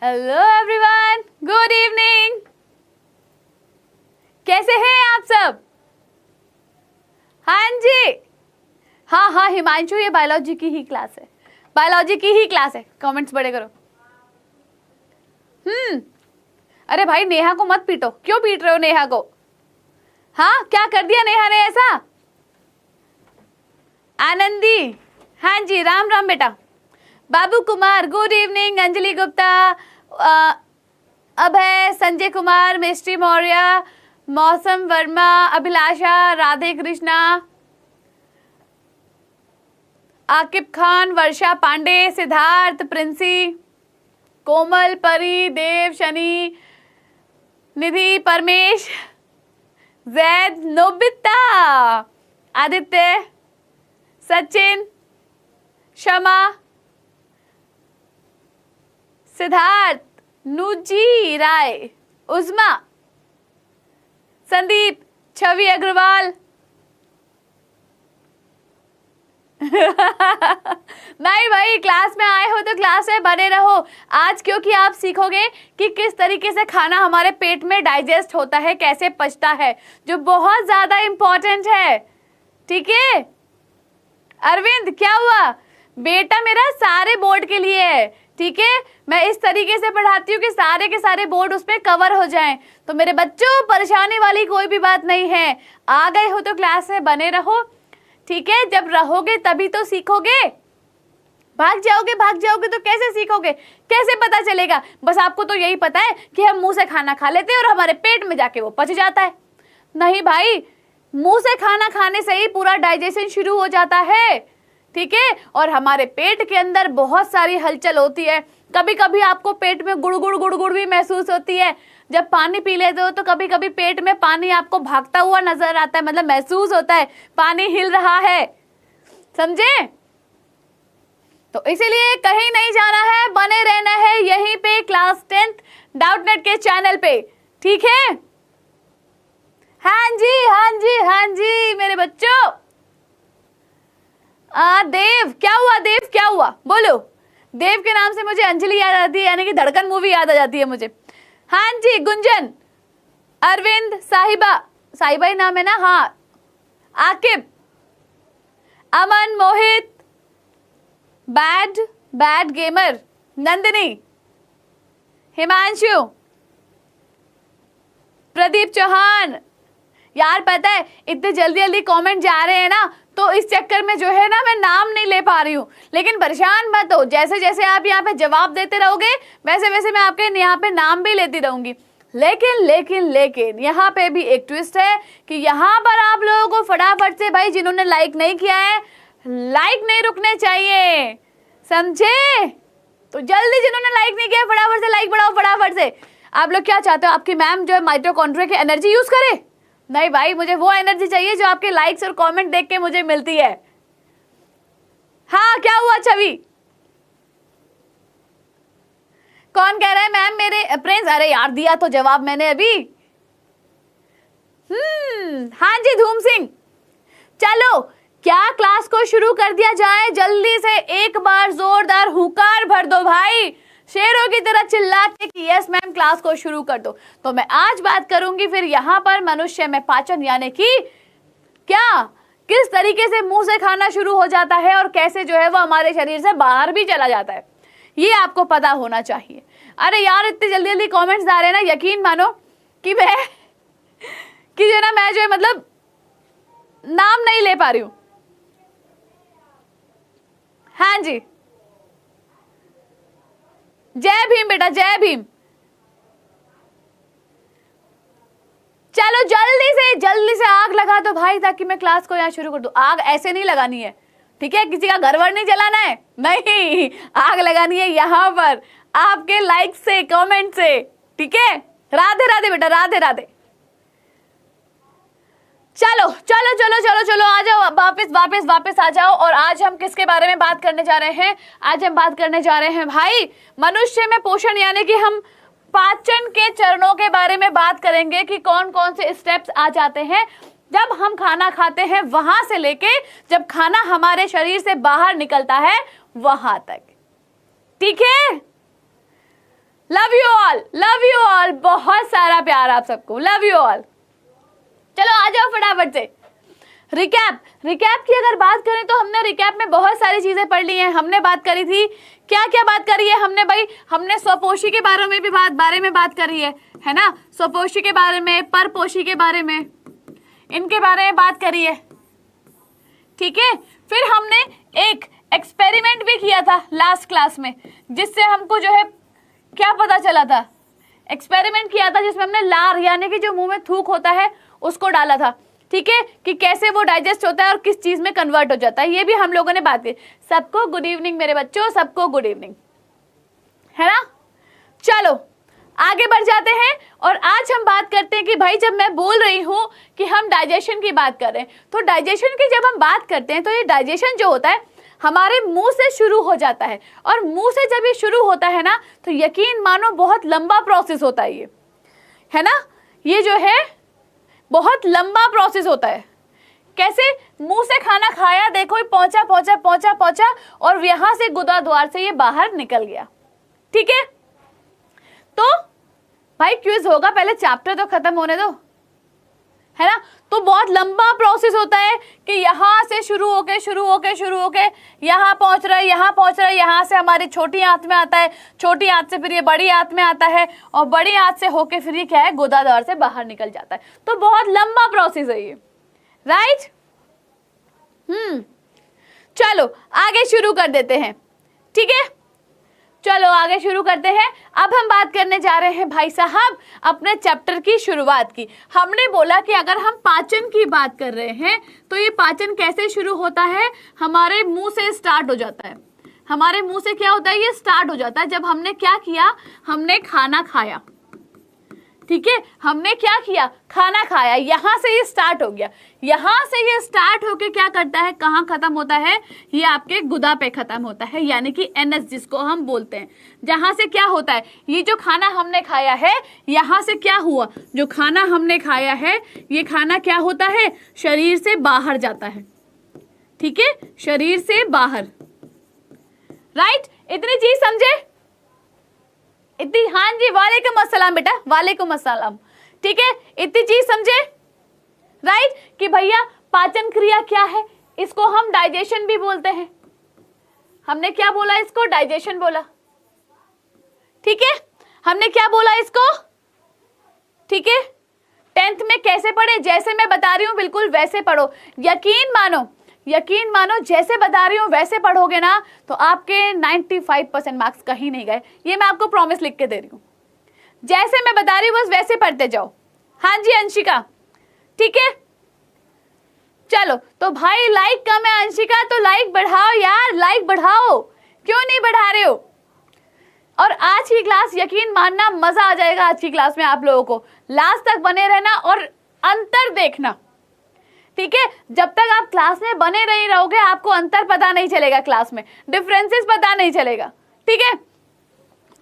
Hello everyone, good evening. कैसे हैं आप सब? हाँ जी, हाँ, हिमांशु, ये बायोलॉजी की ही क्लास है, बायोलॉजी की ही क्लास है। कमेंट्स बड़े करो। अरे भाई, नेहा को मत पीटो। क्यों पीट रहे हो नेहा को? हाँ, क्या कर दिया नेहा ने ऐसा? आनंदी, हाँ जी, राम राम बेटा। बाबू कुमार, गुड इवनिंग। अंजलि गुप्ता, अभय, संजय कुमार, मिस्ट्री मौर्य, मौसम वर्मा, अभिलाषा, राधे कृष्णा, आकिब खान, वर्षा पांडे, सिद्धार्थ, प्रिंसी, कोमल, परी, देव, शनि, निधि, परमेश, जैद, नोबिता, आदित्य, सचिन, शमा, सिद्धार्थ, नूजी राय, उज्मा, संदीप, छवि अग्रवाल। नहीं भाई, क्लास में आए हो तो क्लास में बने रहो आज, क्योंकि आप सीखोगे कि किस तरीके से खाना हमारे पेट में डाइजेस्ट होता है, कैसे पचता है, जो बहुत ज्यादा इंपॉर्टेंट है। ठीक है अरविंद, क्या हुआ बेटा? मेरा सारे बोर्ड के लिए है, ठीक है। मैं इस तरीके से पढ़ाती हूँ कि सारे के सारे बोर्ड उस पे कवर हो जाएं। तो मेरे बच्चों, परेशानी वाली कोई भी बात नहीं है। आ गए हो तो क्लास में बने रहो, ठीक है। जब रहोगे तभी तो सीखोगे। भाग जाओगे तो कैसे सीखोगे, कैसे पता चलेगा? बस आपको तो यही पता है कि हम मुंह से खाना खा लेते हैं और हमारे पेट में जाके वो पच जाता है। नहीं भाई, मुंह से खाना खाने से ही पूरा डाइजेशन शुरू हो जाता है, ठीक है। और हमारे पेट के अंदर बहुत सारी हलचल होती है। कभी कभी आपको पेट में गुड़गुड़ भी महसूस होती है। जब पानी पी लेते हो तो कभी कभी पेट में पानी आपको भागता हुआ नजर आता है, मतलब महसूस होता है पानी हिल रहा है, समझे? तो इसीलिए कहीं नहीं जाना है, बने रहना है यहीं पे क्लास 10th डाउटनेट के चैनल पे, ठीक है। हाँ जी मेरे बच्चों। देव, क्या हुआ? देव क्या हुआ, बोलो। देव के नाम से मुझे अंजलि याद आती है, यानी कि धड़कन मूवी याद आ जाती है मुझे। हाँ जी, गुंजन, अरविंद, साहिबा ही नाम है ना? हाँ, आकिब, अमन, मोहित, बैड गेमर, नंदिनी, हिमांशु, प्रदीप चौहान। यार पता है, इतने जल्दी कमेंट जा रहे हैं ना, तो इस चक्कर में जो है ना, मैं नाम नहीं ले पा रही हूँ। लेकिन परेशान मत हो, जैसे जैसे आप यहाँ पे जवाब देते रहोगे वैसे वैसे मैं आपके यहाँ पे नाम भी लेती रहूंगी। लेकिन यहाँ पे भी एक ट्विस्ट है कि यहाँ पर आप लोगों को फटाफट से, भाई जिन्होंने लाइक नहीं किया है, लाइक नहीं रुकने चाहिए, समझे? तो जल्दी जिन्होंने लाइक नहीं किया फटाफट से लाइक बढ़ाओ, फटाफट से। आप लोग क्या चाहते हो, आपकी मैम जो है माइटोकॉन्ड्रिया की एनर्जी यूज करे? नहीं भाई, मुझे वो एनर्जी चाहिए जो आपके लाइक्स और कमेंट देख के मुझे मिलती है। हाँ, क्या हुआ छवि? कौन कह रहा है मैम मेरे प्रिंस? अरे यार, दिया तो जवाब मैंने अभी। हाँ जी, धूम सिंह। चलो, क्या क्लास को शुरू कर दिया जाए? जल्दी से एक बार जोरदार हुकार भर दो भाई, शेरों की तरह चिल्ला के कि यस मैम, क्लास को शुरू कर दो। तो मैं आज बात करूंगी फिर यहाँ पर मनुष्य में पाचन, यानी कि क्या, किस तरीके से मुंह से खाना शुरू हो जाता है और कैसे जो है वो हमारे शरीर से बाहर भी चला जाता है, ये आपको पता होना चाहिए। अरे यार, इतने जल्दी कमेंट्स आ रहे हैं ना, यकीन मानो कि मैं कि जो है ना, मैं जो है मतलब नाम नहीं ले पा रही हूं। हाँ जी, जय भीम बेटा, जय भीम। चलो जल्दी से आग लगा दो भाई, ताकि मैं क्लास को यहाँ शुरू कर दूं। आग ऐसे नहीं लगानी है, ठीक है? किसी का घर वर नहीं जलाना है, नहीं, आग लगानी है यहाँ पर आपके लाइक से, कमेंट से, ठीक है? राधे राधे बेटा, राधे राधे। चलो आ जाओ, वापस आ जाओ। और आज हम किसके बारे में बात करने जा रहे हैं? आज हम बात करने जा रहे हैं भाई मनुष्य में पोषण, यानी कि हम पाचन के चरणों के बारे में बात करेंगे कि कौन कौन से स्टेप्स आ जाते हैं जब हम खाना खाते हैं, वहां से लेके जब खाना हमारे शरीर से बाहर निकलता है वहां तक, ठीक है? लव यू ऑल, बहुत सारा प्यार आप सबको, लव यू ऑल। चलो आ जाओ फटाफट से। रिकैप की अगर बात करें तो हमने रिकैप में बहुत सारी चीजें पढ़ ली हैं। हमने बात करी थी, क्या क्या बात करी है हमने भाई? हमने स्वपोषी के बारे में भी बात करी है ना, स्वपोषी के बारे में, परपोषी के बारे में, इनके बारे में बात करी है, ठीक है। फिर हमने एक एक्सपेरिमेंट भी किया था लास्ट क्लास में, जिससे हमको जो है क्या पता चला था, एक्सपेरिमेंट किया था जिसमें हमने लार यानी कि जो मुंह में थूक होता है उसको डाला था, ठीक है, कि कैसे वो डाइजेस्ट होता है और किस चीज में कन्वर्ट हो जाता है, ये भी हम लोगों ने बात की। सबको गुड इवनिंग मेरे बच्चों, सबको गुड इवनिंग, है ना। चलो आगे बढ़ जाते हैं और आज हम बात करते हैं कि भाई जब मैं बोल रही हूं कि हम डाइजेशन की बात कर रहे हैं, तो डाइजेशन की जब हम बात करते हैं तो ये डाइजेशन जो होता है हमारे मुंह से शुरू हो जाता है, और मुंह से जब ये शुरू होता है ना तो यकीन मानो बहुत लंबा प्रोसेस होता है ये, है ना। ये जो है बहुत लंबा प्रोसेस होता है। कैसे? मुंह से खाना खाया, देखो पहुंचा और यहां से गुदा द्वार से ये बाहर निकल गया, ठीक है। तो भाई क्विज होगा, पहले चैप्टर तो खत्म होने दो, है ना। तो बहुत लंबा प्रोसेस होता है कि यहां से शुरू होके यहां पहुंच रहा है, यहां से हमारी छोटी आंत में आता है, छोटी आंत से फिर ये बड़ी आंत में आता है, और बड़ी आंत से होके फिर ये क्या है, गुदा द्वार से बाहर निकल जाता है। तो बहुत लंबा प्रोसेस है ये, राइट। चलो आगे शुरू कर देते हैं, ठीक है। चलो आगे शुरू करते हैं। अब हम बात करने जा रहे हैं भाई साहब अपने चैप्टर की शुरुआत की। हमने बोला कि अगर हम पाचन की बात कर रहे हैं तो ये पाचन कैसे शुरू होता है, हमारे मुंह से स्टार्ट हो जाता है। हमारे मुंह से क्या होता है, ये स्टार्ट हो जाता है जब हमने क्या किया, हमने खाना खाया, ठीक है। हमने क्या किया, खाना खाया, यहां से ये स्टार्ट हो गया, यहां से ये स्टार्ट होके क्या करता है, कहां खत्म होता है, ये आपके गुदा पे खत्म होता है, यानी कि एनएस जिसको हम बोलते हैं। जहां से क्या होता है, ये जो खाना हमने खाया है, यहां से क्या हुआ, जो खाना हमने खाया है ये खाना क्या होता है, शरीर से बाहर जाता है, ठीक है, शरीर से बाहर, राइट। इतनी चीज समझे, इतनी, हाँ जी, वालेकुम अस्सलाम बेटा, वालेकुम अस्सलाम, ठीक है। इतनी चीज समझे, राइट, कि भैया पाचन क्रिया क्या है, इसको हम डाइजेशन भी बोलते हैं। हमने क्या बोला, इसको डाइजेशन बोला, ठीक है। हमने क्या बोला इसको, ठीक है। 10th में कैसे पढ़े, जैसे मैं बता रही हूं बिल्कुल वैसे पढ़ो। यकीन मानो जैसे बता रही हूँ वैसे पढ़ोगे ना तो आपके 95% मार्क्स कहीं नहीं गए, ये मैं आपको प्रॉमिस लिख के दे रही हूँ। जैसे मैं बता रही हूँ बस वैसे पढ़ते जाओ। हाँ जी अंशिका, ठीक है। चलो तो भाई लाइक कम है अंशिका, तो लाइक बढ़ाओ यार, लाइक बढ़ाओ, क्यों नहीं बढ़ा रहे हो। और आज की क्लास यकीन मानना मजा आ जाएगा। आज की क्लास में आप लोगों को लास्ट तक बने रहना और अंतर देखना, ठीक है। जब तक आप क्लास में बने नहीं रहोगे आपको अंतर पता नहीं चलेगा, क्लास में डिफरेंसेस पता नहीं चलेगा, ठीक है।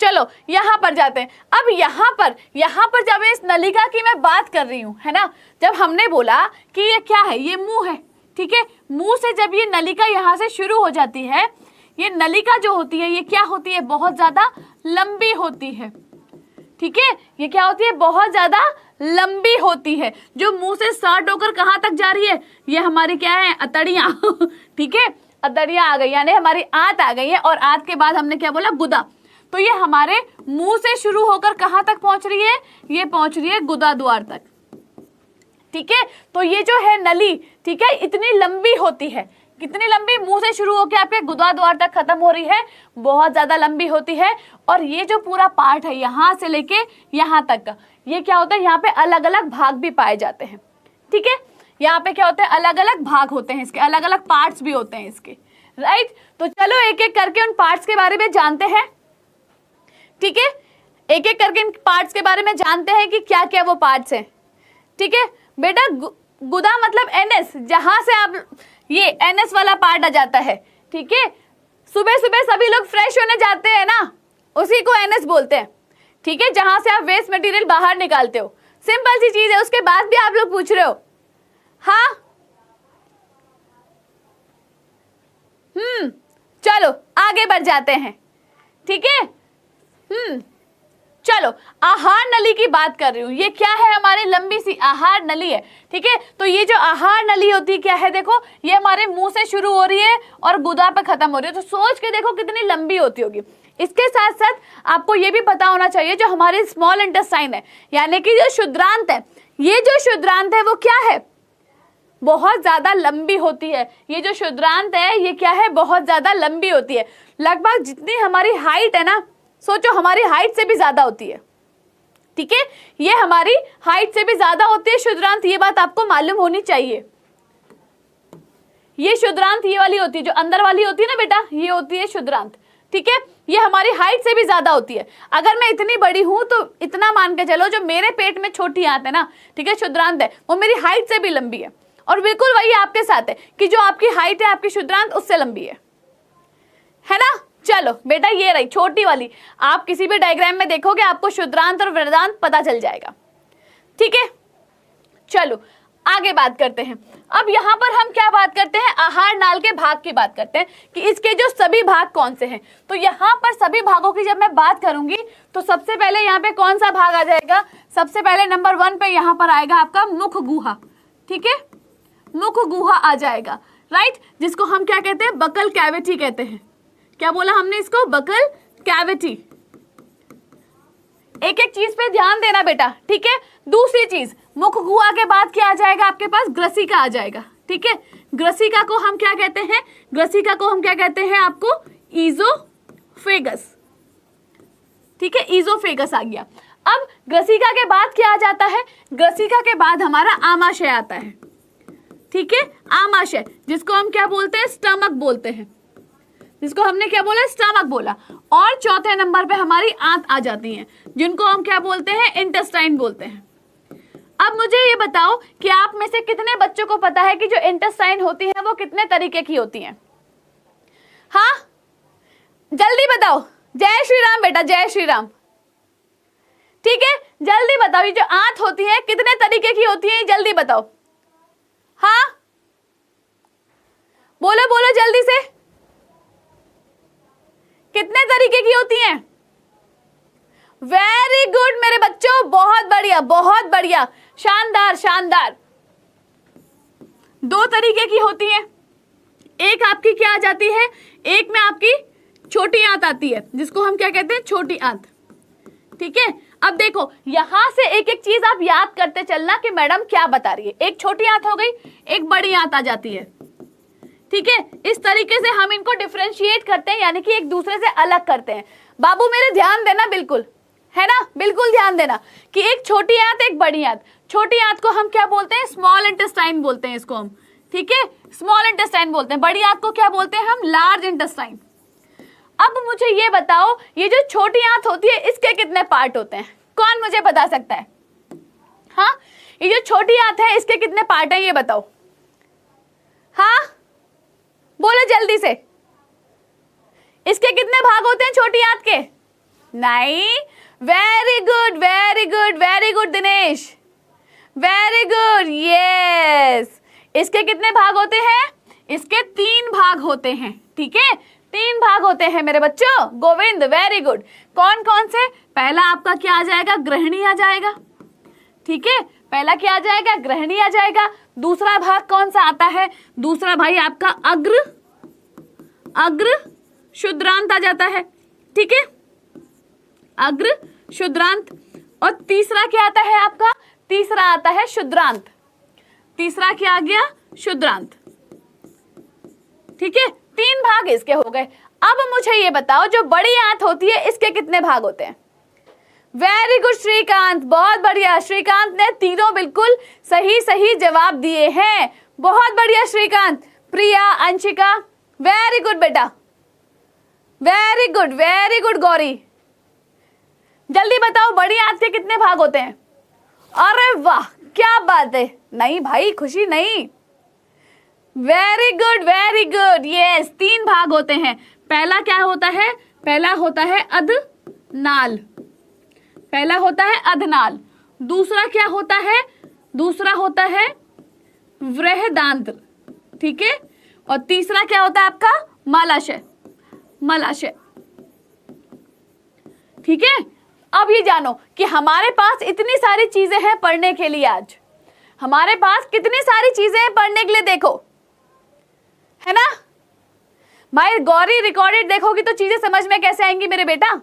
चलो यहां पर जाते हैं। अब यहां पर जब इस नलिका की मैं बात कर रही हूं, है ना, जब हमने बोला कि ये क्या है, ये मुंह है, ठीक है। मुंह से जब ये नलिका यहां से शुरू हो जाती है, ये नलिका जो होती है ये क्या होती है, बहुत ज्यादा लंबी होती है, ठीक है। ये क्या होती है, बहुत ज्यादा लंबी होती है, जो मुंह से स्टार्ट होकर कहां तक जा रही है, ये हमारी क्या है, अतड़ियां ठीक है, अतड़ियां आ गई, यानी हमारी आंत आ गई है, और आंत के बाद हमने क्या बोला, गुदा। तो ये हमारे मुंह से शुरू होकर कहां तक पहुंच रही है, ये पहुंच रही है गुदा द्वार तक, ठीक है। तो ये जो है नली, ठीक है, इतनी लंबी होती है, कितनी लंबी, मुंह से शुरू होकर आपके गुदा द्वार तक खत्म हो रही है, बहुत ज्यादा लंबी होती है। और ये जो पूरा पार्ट है यहां से लेके यहां तक का, ये क्या होता है, यहाँ पे अलग अलग भाग भी पाए जाते हैं, ठीक है। यहाँ पे क्या होता है, अलग अलग भाग होते हैं इसके, अलग अलग पार्ट्स भी होते हैं इसके, राइट। तो चलो एक एक करके उन पार्ट्स के बारे में जानते हैं, ठीक है। एक एक करके इन पार्ट्स के बारे में जानते हैं कि क्या क्या वो पार्ट्स हैं, ठीक है। बेटा गुदा मतलब एनएस, जहां से आप ये एनएस वाला पार्ट आ जाता है, ठीक है। सुबह सुबह सभी लोग फ्रेश होने जाते हैं ना, उसी को एनएस बोलते हैं, ठीक है, जहां से आप वेस्ट मटेरियल बाहर निकालते हो। सिंपल सी चीज है, उसके बाद भी आप लोग पूछ रहे हो। हाँ चलो आगे बढ़ जाते हैं, ठीक है। चलो आहार नली की बात कर रही हूँ, ये क्या है, हमारी लंबी सी आहार नली है, ठीक है। तो ये जो आहार नली होती है क्या है, देखो ये हमारे मुंह से शुरू हो रही है और गुदा पे खत्म हो रही है, तो सोच के देखो कितनी लंबी होती होगी। इसके साथ साथ आपको ये भी पता होना चाहिए जो हमारे स्मॉल इंटेस्टाइन है, यानी कि जो क्षुद्रांत है, ये जो क्षुद्रांत है वो क्या है, बहुत ज्यादा लंबी होती है। ये जो क्षुद्रांत है ये क्या है, बहुत ज्यादा लंबी होती है, लगभग जितनी हमारी हाइट है ना, सोचो हमारी हाइट से भी ज्यादा होती है, ठीक है। ये हमारी हाइट से भी ज्यादा होती है क्षुद्रांत, ये बात आपको मालूम होनी चाहिए। ये क्षुद्रांत ये वाली होती है, जो अंदर वाली होती है ना बेटा, ये होती है क्षुद्रांत, ठीक है। ये हमारी हाइट से भी ज्यादा होती है। अगर मैं इतनी बड़ी हूं तो इतना मान के चलो जो मेरे पेट में छोटी आंत है ना, ठीक है, क्षुद्रांत है, वो मेरी हाइट से भी लंबी है। और बिल्कुल वही आपके साथ है कि जो आपकी हाइट है आपकी क्षुद्रांत उससे लंबी है ना। चलो बेटा ये रही छोटी वाली, आप किसी भी डायग्राम में देखोगे आपको क्षुद्रांत और वृद्धांत पता चल जाएगा, ठीक है। चलो आगे बात करते हैं। अब यहाँ पर हम क्या बात करते हैं, आहार नाल के भाग की बात करते हैं कि इसके जो सभी भाग कौन से हैं। तो यहाँ पर सभी भागों की जब मैं बात करूंगी तो सबसे पहले यहाँ पे कौन सा भाग आ जाएगा, सबसे पहले नंबर 1 पे यहाँ पर आएगा आपका मुख गुहा, ठीक है, मुख गुहा आ जाएगा, राइट, जिसको हम क्या कहते हैं, बकल कैविटी कहते हैं। क्या बोला हमने इसको, बकल कैविटी। एक एक चीज पे ध्यान देना बेटा, ठीक है। दूसरी चीज, मुख गुहा के बाद क्या आ जाएगा आपके पास, ग्रसिका आ जाएगा, ठीक है। ग्रसिका को हम क्या कहते हैं, ग्रसिका को हम क्या कहते हैं आपको, ईजोफेगस, ठीक है, ईजोफेगस आ गया। अब ग्रसिका के बाद क्या आ जाता है, ग्रसिका के बाद हमारा आमाशय आता है, ठीक है, आमाशय, जिसको हम क्या बोलते हैं, स्टमक बोलते हैं, जिसको हमने क्या बोला, स्टमक बोला। और चौथे नंबर पे हमारी आंत आ जाती हैं, जिनको हम क्या बोलते हैं, इंटेस्टाइन बोलते हैं। अब मुझे ये बताओ कि आप में से कितने बच्चों को पता है कि जो इंटेस्टाइन होती है वो कितने तरीके की होती हैं, हाँ जल्दी बताओ, जय श्री राम बेटा, जय श्री राम, ठीक है, जल्दी बताओ ये जो आंत होती है कितने तरीके की होती है, जल्दी बताओ, हाँ बोलो बोलो जल्दी से, कितने तरीके की होती हैं। वेरी गुड मेरे बच्चों, बहुत बढ़िया बहुत बढ़िया, शानदार शानदार। 2 तरीके की होती है, एक आपकी क्या आ जाती है, एक में आपकी छोटी आंत आती है, जिसको हम क्या कहते हैं, छोटी आंत, ठीक है। अब देखो यहां से एक एक चीज आप याद करते चलना कि मैडम क्या बता रही है। एक छोटी आंत हो गई, एक बड़ी आंत आ जाती है, ठीक है। इस तरीके से हम इनको डिफरेंशिएट करते हैं, यानी कि एक दूसरे से अलग करते हैं। बाबू मेरे ध्यान देना बिल्कुल, है ना, बिल्कुल ध्यान देना कि एक छोटी आंत एक बड़ी आंत। छोटी आंत को हम क्या बोलते हैं, स्मॉल इंटेस्टाइन बोलते हैं इसको हम, ठीक है, स्मॉल इंटेस्टाइन बोलते हैं। बड़ी आंत को क्या बोलते हैं हम, लार्ज इंटेस्टाइन। अब मुझे ये बताओ ये जो छोटी आंत होती है इसके कितने पार्ट होते हैं, कौन मुझे बता सकता है, हाँ ये जो छोटी आंत है इसके कितने पार्ट हैं ये बताओ, हाँ बोलो जल्दी से, इसके कितने भाग होते हैं छोटी आंत के, नहीं, very good very good very good Dinesh, very good, yes. इसके कितने भाग होते हैं, इसके 3 भाग होते हैं, ठीक है, 3 भाग होते हैं मेरे बच्चों, गोविंद वेरी गुड। कौन कौन से, पहला आपका क्या आ जाएगा, ग्रहणी आ जाएगा, ठीक है, पहला क्या आ जाएगा, ग्रहणी आ जाएगा। दूसरा भाग कौन सा आता है, दूसरा भाई आपका अग्र क्षुद्रांत आ जाता है, ठीक है, अग्र क्षुद्रांत। और तीसरा क्या आता है आपका, तीसरा आता है क्षुद्रांत, तीसरा क्या आ गया, क्षुद्रांत, ठीक है। 3 भाग इसके हो गए। अब मुझे ये बताओ जो बड़ी आंत होती है इसके कितने भाग होते हैं, वेरी गुड श्रीकांत, बहुत बढ़िया, श्रीकांत ने तीनों बिल्कुल सही सही जवाब दिए हैं, बहुत बढ़िया श्रीकांत। प्रिया, अंशिका, वेरी गुड बेटा, वेरी गुड गौरी, जल्दी बताओ बड़ी आंत के कितने भाग होते हैं। अरे वाह क्या बात है, नहीं भाई खुशी नहीं, वेरी गुड, यस 3 भाग होते हैं। पहला क्या होता है, पहला होता है अधनाल, पहला होता है अधनाल। दूसरा क्या होता है, दूसरा होता है बृहदांत्र, ठीक है। और तीसरा क्या होता है आपका, मलाशय, मलाशय, ठीक है। अब ये जानो कि हमारे पास इतनी सारी चीजें हैं पढ़ने के लिए। आज हमारे पास कितनी सारी चीजें हैं पढ़ने के लिए, देखो, है ना भाई। गौरी रिकॉर्डेड देखोगी तो चीजें समझ में कैसे आएंगी मेरे बेटा,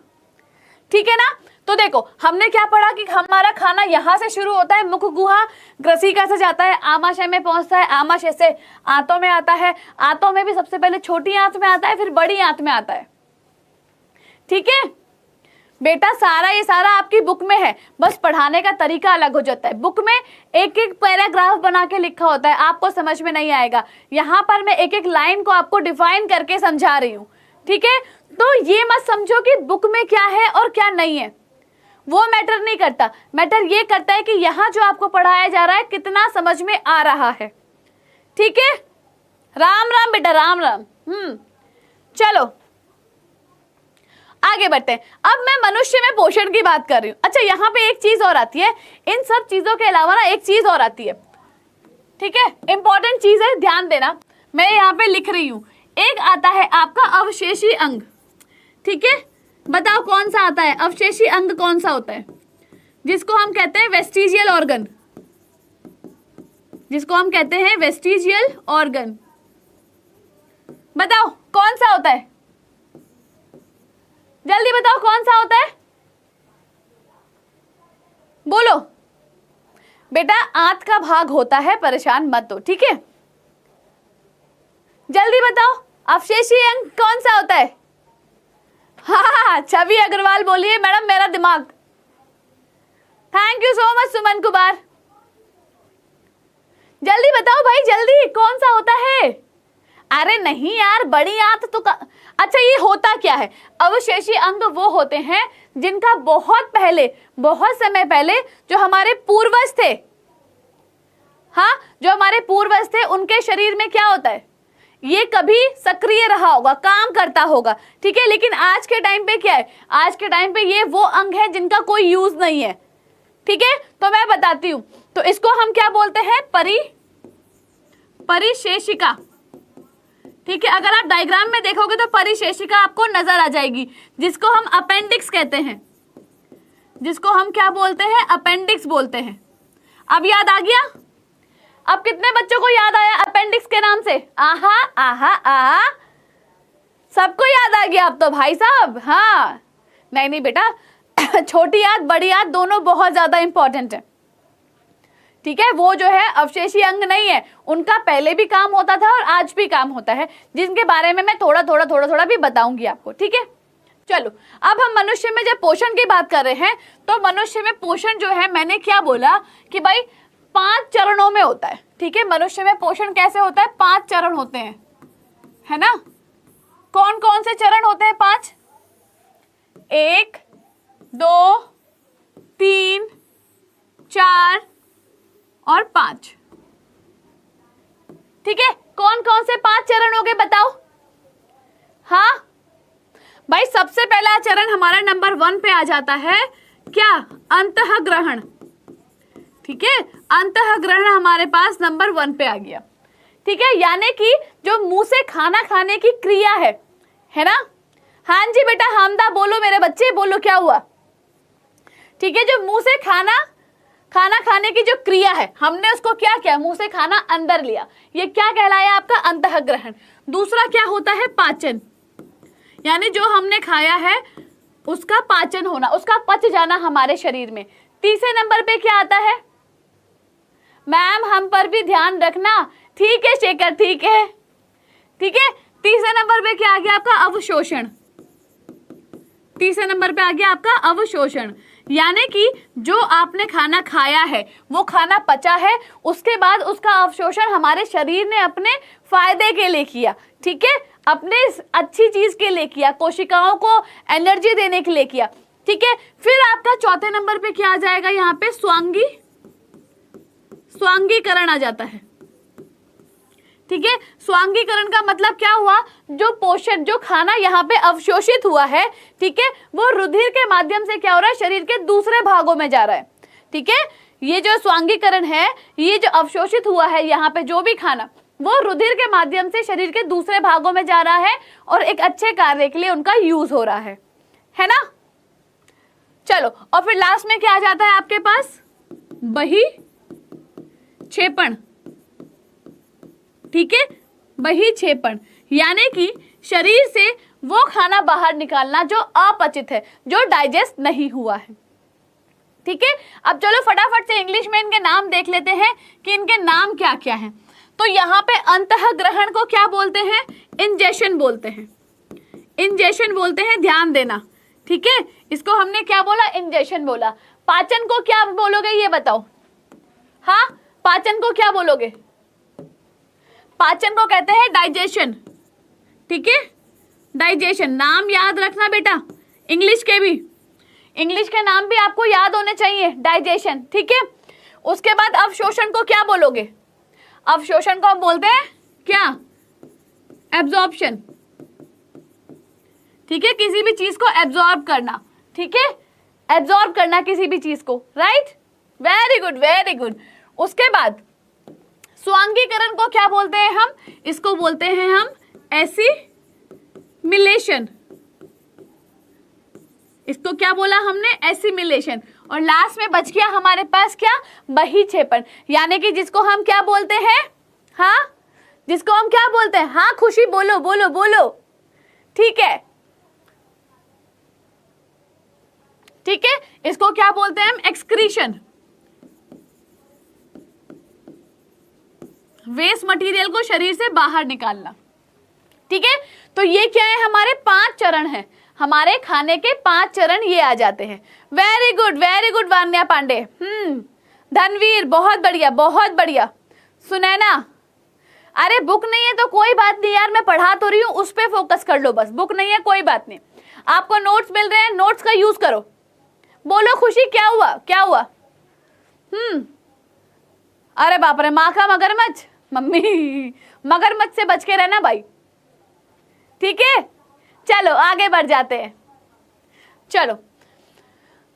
ठीक है ना। तो देखो हमने क्या पढ़ा कि हमारा खाना यहां से शुरू होता है, मुख गुहा, ग्रसिका से जाता है, आमाशय में पहुंचता है, आमाशय से आंतों में आता है, आंतों में भी सबसे पहले छोटी आंत में आता है, फिर बड़ी आंत में आता है, ठीक है बेटा। सारा ये सारा आपकी बुक में है, बस पढ़ाने का तरीका अलग हो जाता है। बुक में एक एक पैराग्राफ बना के लिखा होता है, आपको समझ में नहीं आएगा। यहाँ पर मैं एक एक लाइन को आपको डिफाइन करके समझा रही हूँ, ठीक है। तो ये मत समझो कि बुक में क्या है और क्या नहीं है, वो मैटर नहीं करता। मैटर ये करता है कि यहाँ जो आपको पढ़ाया जा रहा है कितना समझ में आ रहा है, ठीक है। राम राम बेटा, राम राम। चलो आगे बढ़ते हैं। अब मैं मनुष्य में पोषण की बात कर रही हूं। अच्छा, यहाँ पे एक चीज और आती है, इन सब चीजों के अलावा ना एक चीज और आती है, ठीक है, इंपॉर्टेंट चीज है, ध्यान देना। मैं यहाँ पे लिख रही हूं, एक आता है आपका अवशेषी अंग, ठीक है। बताओ कौन सा आता है अवशेषी अंग, कौन सा होता है, जिसको हम कहते हैं वेस्टिजियल ऑर्गन, जिसको हम कहते हैं वेस्टिजियल ऑर्गन। बताओ कौन सा होता है, जल्दी बताओ कौन सा होता है, बोलो बेटा। आंत का भाग होता है, परेशान मत हो, ठीक है। जल्दी बताओ अवशेषी अंग कौन सा होता है। हाँ, छवि अग्रवाल बोलिए मैडम, मेरा दिमाग। Thank you so much Suman Kumar. जल्दी बताओ भाई, जल्दी, कौन सा होता है। अरे नहीं यार, बड़ी आंत तो अच्छा, ये होता क्या है। अवशेषी अंग वो होते हैं जिनका बहुत पहले, बहुत समय पहले जो हमारे पूर्वज थे, हाँ, जो हमारे पूर्वज थे, उनके शरीर में क्या होता है, ये कभी सक्रिय रहा होगा, काम करता होगा, ठीक है। लेकिन आज के टाइम पे क्या है, आज के टाइम पे ये वो अंग है जिनका कोई यूज नहीं है, ठीक है। तो मैं बताती हूं, तो इसको हम क्या बोलते हैं, परिशेषिका, ठीक है। अगर आप डायग्राम में देखोगे तो परिशेषिका आपको नजर आ जाएगी, जिसको हम अपेंडिक्स कहते हैं, जिसको हम क्या बोलते हैं, अपेंडिक्स बोलते हैं। अब याद आ गया, अब कितने बच्चों को याद आया अपेंडिक्स के नाम से। आहा आहा आहा, सबको याद आ गया अब तो भाई साहब। हाँ नहीं नहीं बेटा, छोटी याद बड़ी याद दोनों बहुत ज्यादा इंपॉर्टेंट है, ठीक है। वो जो है अवशेषी अंग नहीं है, उनका पहले भी काम होता था और आज भी काम होता है, जिनके बारे में मैं थोड़ा थोड़ा भी बताऊंगी आपको, ठीक है। चलो अब हम मनुष्य में जब पोषण की बात कर रहे हैं, तो मनुष्य में पोषण जो है, मैंने क्या बोला कि भाई 5 चरणों में होता है, ठीक है। मनुष्य में पोषण कैसे होता है, 5 चरण होते हैं, है ना। कौन कौन से चरण होते हैं, 5, 1 2 3 4 और 5, ठीक है। कौन कौन से 5 चरण हो गए बताओ। हाँ भाई, सबसे पहला चरण हमारा नंबर 1 पे आ जाता है, क्या, अंतःग्रहण, ठीक है। अंतःग्रहण हमारे पास नंबर 1 पे आ गया, ठीक है। यानी कि जो मुंह से खाना खाने की क्रिया है ना। हाँ जी बेटा, हमदा बोलो मेरे बच्चे, बोलो क्या हुआ, ठीक है। जो मुंह से खाना खाने की जो क्रिया है, हमने उसको क्या किया, मुंह से खाना अंदर लिया, ये क्या कहलाया आपका, अंतःग्रहण। दूसरा क्या होता है, पाचन, यानी जो हमने खाया है उसका पाचन होना, उसका पच जाना हमारे शरीर में। तीसरे नंबर पे क्या आता है, मैम हम पर भी ध्यान रखना, ठीक है शेखर, ठीक है, ठीक है। तीसरे नंबर पे क्या आ गया आपका, अवशोषण। तीसरे नंबर पे आ गया आपका अवशोषण, यानी कि जो आपने खाना खाया है, वो खाना पचा है, उसके बाद उसका अवशोषण हमारे शरीर ने अपने फायदे के लिए किया, ठीक है, अपने अच्छी चीज के लिए किया, कोशिकाओं को एनर्जी देने के लिए किया, ठीक है। फिर आपका चौथे नंबर पे क्या आ जाएगा, यहाँ पे स्वांगीकरण आ जाता है, ठीक है। स्वांगीकरण का मतलब क्या हुआ, जो पोषण, जो खाना यहाँ पे अवशोषित हुआ है, ठीक है, वो रुधिर के माध्यम से क्या हो रहा है, शरीर के दूसरे भागों में जा रहा है, ठीक है। ये जो स्वांगीकरण है, ये जो अवशोषित हुआ है यहाँ पे जो भी खाना, वो रुधिर के माध्यम से शरीर के दूसरे भागों में जा रहा है और एक अच्छे कार्य के लिए उनका यूज हो रहा है ना। चलो, और फिर लास्ट में क्या आ जाता है आपके पास? बही क्षेपण। ठीक है, बही क्षेपण यानी कि शरीर से वो खाना बाहर निकालना जो अपचित है, जो डाइजेस्ट नहीं हुआ है। ठीक है, अब चलो फटाफट से इंग्लिश में इनके नाम देख लेते हैं कि इनके नाम क्या क्या हैं। तो यहाँ पे अंतःग्रहण को क्या बोलते हैं? इंजेशन बोलते हैं, इंजेशन बोलते हैं, ध्यान देना। ठीक है, इसको हमने क्या बोला? इंजेशन बोला। पाचन को क्या बोलोगे ये बताओ? हाँ, पाचन को क्या बोलोगे? पाचन को कहते हैं डाइजेशन। ठीक है, डाइजेशन। नाम याद रखना बेटा, इंग्लिश के भी, इंग्लिश के नाम भी आपको याद होने चाहिए। डाइजेशन, ठीक है। उसके बाद अवशोषण को क्या बोलोगे? अवशोषण को हम बोलते हैं क्या? एब्जॉर्प्शन। ठीक है, किसी भी चीज को एब्जॉर्ब करना। ठीक है, एब्जॉर्ब करना किसी भी चीज को, right? Very good, very good. उसके बाद स्वांगीकरण को क्या बोलते हैं हम? इसको बोलते हैं हम एसिमिलेशन। इसको क्या बोला हमने? एसिमिलेशन। और लास्ट में बच गया हमारे पास क्या? बहिक्षेपण, यानी कि जिसको हम क्या बोलते हैं? हाँ, जिसको हम क्या बोलते हैं? हाँ खुशी, बोलो बोलो बोलो। ठीक है, ठीक है, इसको क्या बोलते हैं हम? एक्सक्रीशन। वेस्ट मटेरियल को शरीर से बाहर निकालना। ठीक है, तो ये क्या है? हमारे 5 चरण हैं, हमारे खाने के 5 चरण ये आ जाते हैं। Very good Vanya Pandey. धनवीर, बहुत बढ़िया, बहुत बढ़िया। सुनैना, अरे बुक नहीं है तो कोई बात नहीं यार, मैं पढ़ा तो रही हूँ, उस पर फोकस कर लो बस। बुक नहीं है कोई बात नहीं, आपको नोट्स मिल रहे हैं, नोट्स का यूज करो। बोलो खुशी, क्या हुआ? क्या हुआ? अरे बाप रे, माँ का मगरमच्छ। मम्मी, मगरमच्छ से बच के रहना भाई। ठीक है, चलो आगे बढ़ जाते हैं। चलो,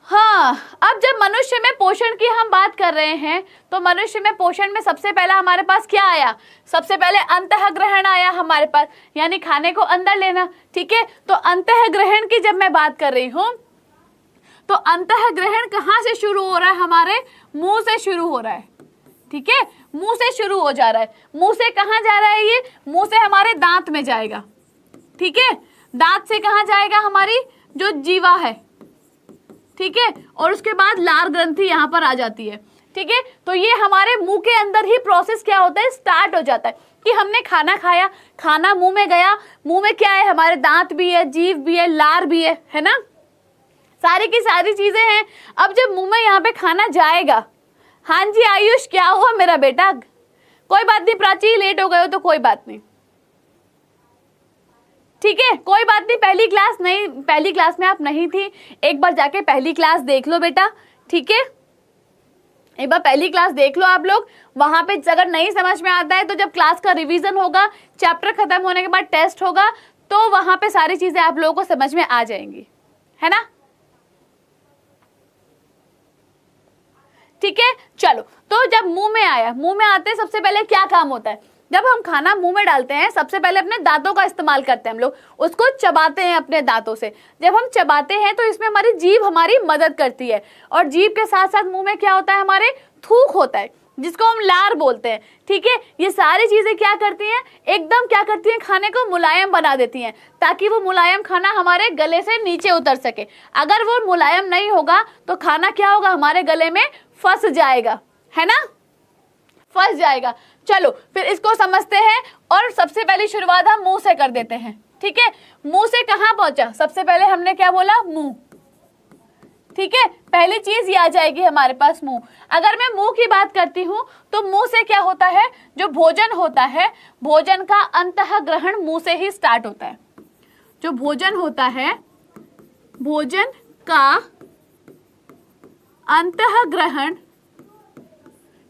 हाँ, अब जब मनुष्य में पोषण की हम बात कर रहे हैं तो मनुष्य में पोषण में सबसे पहला हमारे पास क्या आया? सबसे पहले अंतःग्रहण आया हमारे पास, यानी खाने को अंदर लेना। ठीक है, तो अंतःग्रहण की जब मैं बात कर रही हूं तो अंतःग्रहण कहाँ से शुरू हो रहा है? हमारे मुंह से शुरू हो रहा है। ठीक है, मुंह से शुरू हो जा रहा है। मुंह से कहाँ जा रहा है ये? मुंह से हमारे दांत में जाएगा। ठीक है, दांत से कहाँ जाएगा? हमारी जो जीवा है। ठीक है, और उसके बाद लार ग्रंथि यहाँ पर आ जाती है। ठीक है, तो ये हमारे मुंह के अंदर ही प्रोसेस क्या होता है? स्टार्ट हो जाता है कि हमने खाना खाया, खाना मुंह में गया, मुंह में क्या है? हमारे दांत भी है, जीभ भी है, लार भी है ना? सारी की सारी चीजें हैं। अब जब मुंह में यहाँ पे खाना जाएगा, हाँ जी आयुष, क्या हुआ मेरा बेटा? कोई बात नहीं प्राची, लेट हो गए हो तो कोई बात नहीं। ठीक है, कोई बात नहीं, पहली क्लास में आप नहीं थी, एक बार जाके पहली क्लास देख लो बेटा। ठीक है, एक बार पहली क्लास देख लो आप लोग। वहां पे अगर नहीं समझ में आता है तो जब क्लास का रिवीजन होगा, चैप्टर खत्म होने के बाद टेस्ट होगा, तो वहां पे सारी चीजें आप लोगों को समझ में आ जाएंगी, है ना? ठीक है, चलो, तो जब मुंह में आया, मुंह में आते सबसे पहले क्या काम होता है? जब हम खाना मुंह में डालते हैं सबसे पहले अपने दांतों का इस्तेमाल करते हैं हम लोग, उसको चबाते हैं अपने दांतों से। जब हम चबाते हैं तो इसमें हमारी जीभ हमारी मदद करती है, और जीभ के साथ साथ मुंह में क्या होता है? हमारे थूक होता है, जिसको हम लार बोलते हैं। ठीक है, ये सारी चीजें क्या करती हैं? एकदम क्या करती हैं? खाने को मुलायम बना देती हैं, ताकि वो मुलायम खाना हमारे गले से नीचे उतर सके। अगर वो मुलायम नहीं होगा तो खाना क्या होगा? हमारे गले में फंस जाएगा, है ना? फंस जाएगा। चलो फिर इसको समझते हैं, और सबसे पहली शुरुआत हम मुंह से कर देते हैं। ठीक है, मुंह से कहां पहुंचा? सबसे पहले हमने क्या बोला? मुंह। ठीक है, पहली चीज ये आ जाएगी हमारे पास मुंह। अगर मैं मुंह की बात करती हूं तो मुंह से क्या होता है? जो भोजन होता है, भोजन का अंतःग्रहण मुंह से ही स्टार्ट होता है। जो भोजन होता है, भोजन का अंतःग्रहण,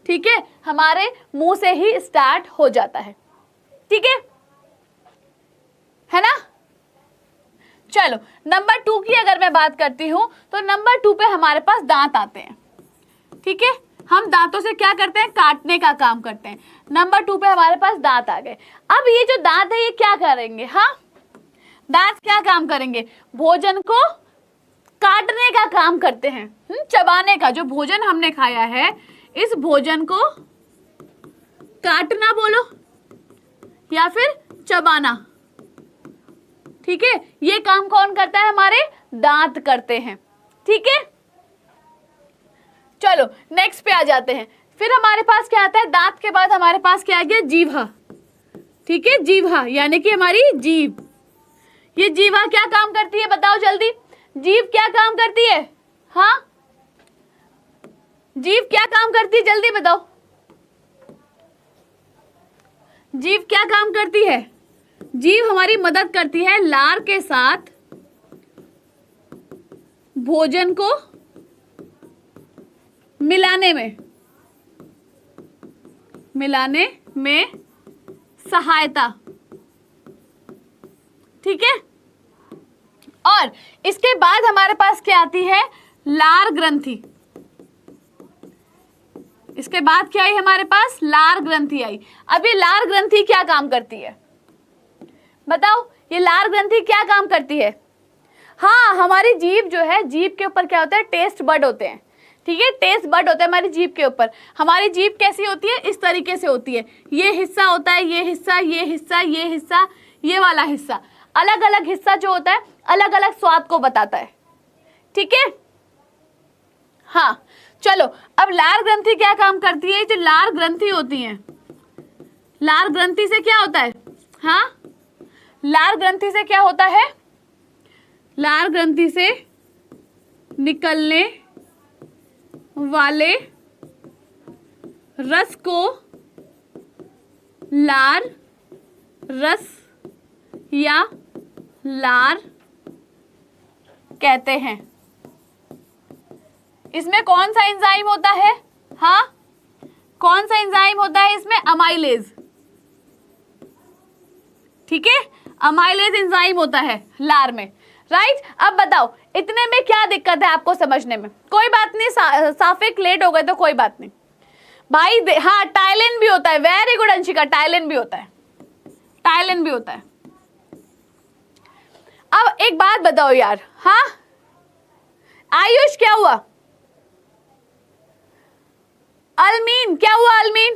ठीक है, हमारे मुंह से ही स्टार्ट हो जाता है। ठीक है ना? चलो, नंबर 2 की अगर मैं बात करती हूं तो नंबर 2 पे हमारे पास दांत आते हैं। ठीक है, हम दांतों से क्या करते हैं? काटने का काम करते हैं। नंबर 2 पे हमारे पास दांत आ गए। अब ये जो दांत है ये क्या करेंगे? हाँ, दांत क्या काम करेंगे? भोजन को काटने का काम करते हैं, चबाने का। जो भोजन हमने खाया है इस भोजन को काटना बोलो या फिर चबाना, ठीक है। ये काम कौन करता है? हमारे दांत करते हैं, ठीक है। चलो नेक्स्ट पे आ जाते हैं। फिर हमारे पास क्या आता है? दांत के बाद हमारे पास क्या आ गया? जीवा, ठीक है। जीवा यानी कि हमारी जीभ। ये जीवा क्या काम करती है बताओ जल्दी? जीभ क्या काम करती है? हाँ, जीभ क्या काम करती है? जल्दी बताओ, जीभ क्या काम करती है? जीभ हमारी मदद करती है लार के साथ भोजन को मिलाने में सहायता, ठीक है। और इसके बाद हमारे पास क्या आती है? लार ग्रंथि। इसके बाद क्या आई हमारे पास? लार ग्रंथि आई। अब ये लार ग्रंथि क्या काम करती है बताओ? ये लार ग्रंथि क्या काम करती है? हाँ, हमारी जीभ जो है, जीभ के ऊपर क्या होता है? टेस्ट बड होते हैं, ठीक है। टेस्ट बड होता है हमारी जीभ के ऊपर। हमारी जीभ कैसी होती है? इस तरीके से होती है। ये हिस्सा होता है, ये हिस्सा, ये हिस्सा, ये हिस्सा, ये वाला हिस्सा। अलग अलग हिस्सा जो होता है अलग अलग स्वाद को बताता है, ठीक है। हाँ चलो, अब लार ग्रंथि क्या काम करती है? जो लार ग्रंथि होती है, लार ग्रंथि से क्या होता है? हाँ, लार ग्रंथि से क्या होता है? लार ग्रंथि से निकलने वाले रस को लार रस या लार कहते हैं। इसमें कौन सा एंजाइम होता है? हाँ, कौन सा एंजाइम होता है इसमें? अमाइलेज, ठीक है। अमाइलेज एंजाइम होता है लार में, राइट। अब बताओ इतने में क्या दिक्कत है आपको समझने में? कोई बात नहीं, साफिक लेट हो गए तो कोई बात नहीं भाई। हाँ, टाइलिन भी होता है। वेरी गुड अंशिका, टाइलिन भी होता है, टाइलिन भी होता है। अब एक बात बताओ यार, हाँ आयुष क्या हुआ? अलमीन क्या हुआ? अलमीन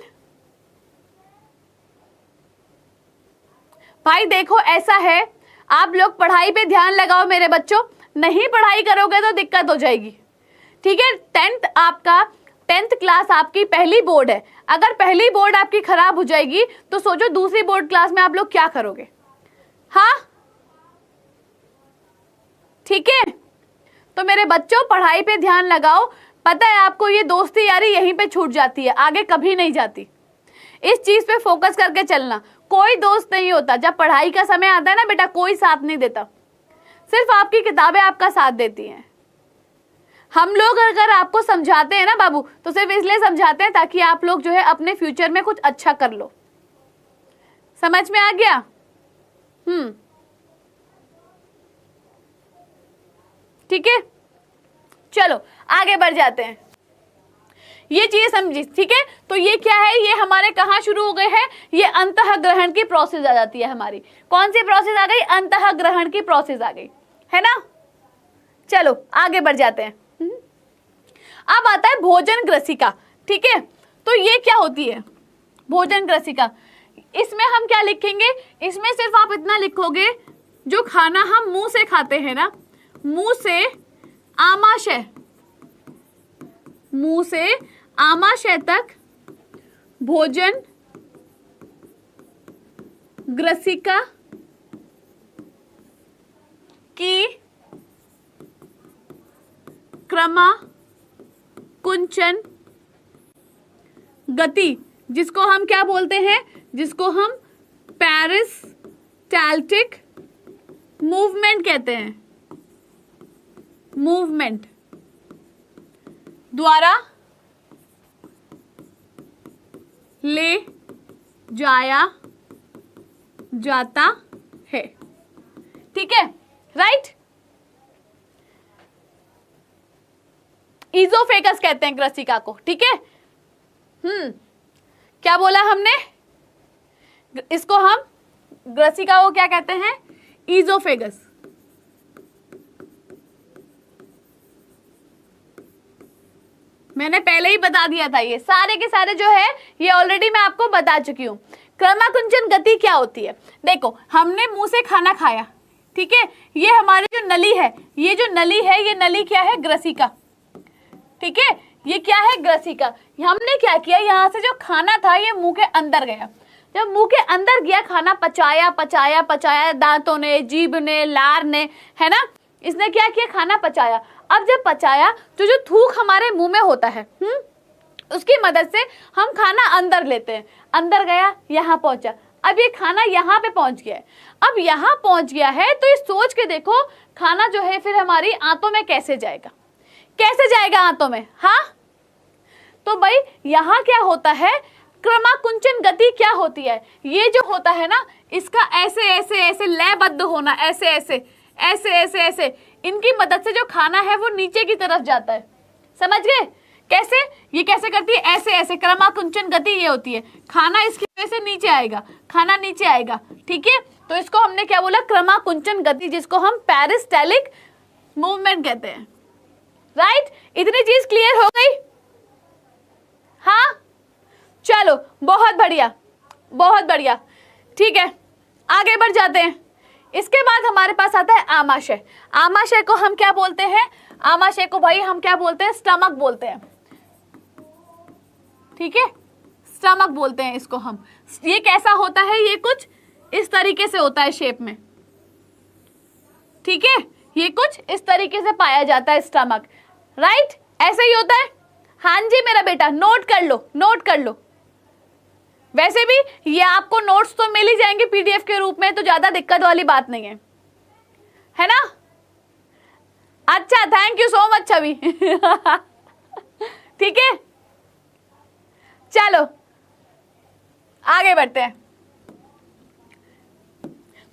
भाई देखो ऐसा है, आप लोग पढ़ाई पे ध्यान लगाओ मेरे बच्चों। नहीं पढ़ाई करोगे तो दिक्कत हो जाएगी, ठीक है। 10th क्लास आपकी पहली बोर्ड है। अगर पहली बोर्ड आपकी खराब हो जाएगी तो सोचो दूसरी बोर्ड क्लास में आप लोग क्या करोगे? हाँ ठीक है। तो मेरे बच्चों पढ़ाई पे ध्यान लगाओ। पता है आपको, ये दोस्ती यारी यहीं पे छूट जाती है, आगे कभी नहीं जाती। इस चीज पे फोकस करके चलना। कोई दोस्त नहीं होता, जब पढ़ाई का समय आता है ना बेटा, कोई साथ नहीं देता, सिर्फ आपकी किताबें आपका साथ देती हैं। हम लोग अगर आपको समझाते हैं ना बाबू, तो सिर्फ इसलिए समझाते हैं ताकि आप लोग जो है अपने फ्यूचर में कुछ अच्छा कर लो। समझ में आ गया? ठीक है, चलो आगे बढ़ जाते हैं। ये चीज समझी, ठीक है। तो ये क्या है? ये हमारे कहाँ शुरू हो गए हैं? ये अंतःग्रहण की प्रोसेस आ जाती है हमारी। कौन सी प्रोसेस आ गई? अंतःग्रहण की प्रोसेस आ गई, है ना। चलो आगे बढ़ जाते हैं। अब आता है भोजन ग्रसिका, ठीक है। तो ये क्या होती है भोजन ग्रसिका? इसमें हम क्या लिखेंगे? इसमें सिर्फ आप इतना लिखोगे, जो खाना हम मुंह से खाते हैं ना, मुंह से आमाशय, मुंह से आमाशय तक भोजन ग्रसिका की क्रमाकुंचन गति, जिसको हम क्या बोलते हैं? जिसको हम पेरिस्टाल्टिक मूवमेंट कहते हैं, मूवमेंट द्वारा ले जाया जाता है, ठीक है, राइट। इजोफेगस कहते हैं ग्रसिका को, ठीक है। क्या बोला हमने? इसको हम ग्रसिका को क्या कहते हैं? इजोफेगस। मैंने पहले ही बता दिया था, ये सारे के सारे जो है ये ऑलरेडी मैं आपको बता चुकी हूँ। क्रमाकुंचन गति क्या होती है? देखो, हमने मुंह से खाना खाया, ठीक है, ये हमारी जो नली है, ये जो नली है, ये नली क्या है? ग्रसिका, ठीक है, ये क्या है? ग्रसिका। हमने क्या किया, यहाँ से जो खाना था ये मुंह के अंदर गया। जब मुंह के अंदर गया, खाना पचाया पचाया पचाया, दांतों ने, जीभ ने, लार ने, है ना, इसने क्या किया? खाना पचाया। अब जब पचाया तो जो थूक हमारे मुंह में होता है, उसकी मदद से हम खाना अंदर लेते हैं। अंदर गया, यहाँ पहुंचा, अब ये खाना यहाँ पे पहुंच गया है। अब यहाँ पहुंच गया है तो ये सोच के देखो, खाना जो है फिर हमारी आंतों में कैसे जाएगा? कैसे जाएगा आंतों में? हाँ, तो भाई यहाँ क्या होता है? क्रमाकुंचन गति क्या होती है? ये जो होता है ना, इसका ऐसे ऐसे ऐसे लयबद्ध होना, ऐसे ऐसे ऐसे ऐसे ऐसे, इनकी मदद से जो खाना है वो नीचे की तरफ जाता है। समझ गए कैसे? ये कैसे करती है? ऐसे ऐसे, क्रमाकुंचन गति ये होती है। खाना इसकी वजह से नीचे आएगा, खाना नीचे आएगा, ठीक है, तो इसको हमने क्या बोला? क्रमाकुंचन गति, जिसको हम पेरिस्टालिक मूवमेंट कहते हैं। राइट, इतनी चीज क्लियर हो गई? हाँ, चलो, बहुत बढ़िया, बहुत बढ़िया, ठीक है, आगे बढ़ जाते हैं। इसके बाद हमारे पास आता है आमाशय। आमाशय को हम क्या बोलते हैं? आमाशय को भाई हम क्या बोलते हैं? स्टमक बोलते हैं, ठीक है, स्टमक बोलते हैं इसको हम। ये कैसा होता है? ये कुछ इस तरीके से होता है शेप में, ठीक है, ये कुछ इस तरीके से पाया जाता है स्टमक। राइट, ऐसे ही होता है। हाँ जी मेरा बेटा, नोट कर लो, नोट कर लो। वैसे भी ये आपको नोट्स तो मिल ही जाएंगे पीडीएफ के रूप में, तो ज्यादा दिक्कत वाली बात नहीं है ना? अच्छा, थैंक यू सो मच छवि। ठीक है, चलो आगे बढ़ते हैं।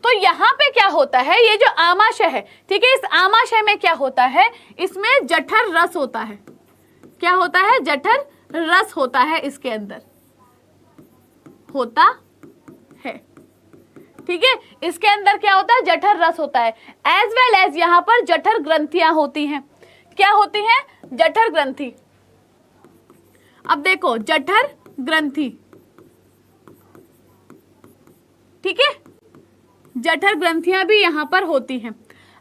तो यहां पे क्या होता है? ये जो आमाशय है, ठीक है, इस आमाशय में क्या होता है? इसमें जठर रस होता है। क्या होता है? जठर रस होता है, इसके अंदर होता है, ठीक है, इसके अंदर क्या होता है? जठर रस होता है। एज वेल एज यहाँ पर जठर ग्रंथियां होती हैं। क्या होती हैं? जठर ग्रंथि। अब देखो, जठर ग्रंथि, ठीक है, जठर ग्रंथियां भी यहाँ पर होती हैं।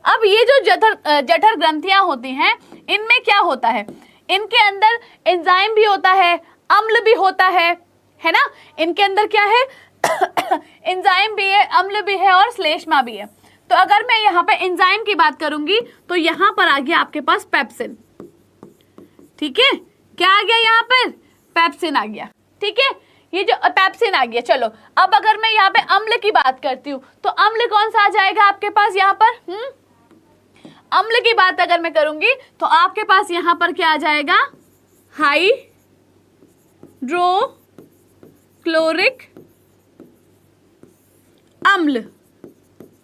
अब ये जो जठर ग्रंथियां होती हैं, इनमें क्या होता है? इनके अंदर एंजाइम भी होता है, अम्ल भी होता है ना? इनके अंदर क्या है? एंजाइम भी है, अम्ल भी है और श्लेष्मा भी है। तो अगर मैं यहाँ पे एंजाइम की बात करूंगी तो यहाँ पर आ गया आपके पास पेप्सिन, ठीक है, क्या आ गया यहाँ पर? पेप्सिन आ गया, ठीक है, ये जो पेप्सिन आ गया। चलो, अब अगर मैं यहाँ पे अम्ल की बात करती हूँ तो अम्ल कौन सा आ जाएगा आपके पास यहाँ पर? अम्ल की बात अगर मैं करूंगी तो आपके पास यहाँ पर क्या आ जाएगा? हाइड्रोक्लोरिक अम्ल,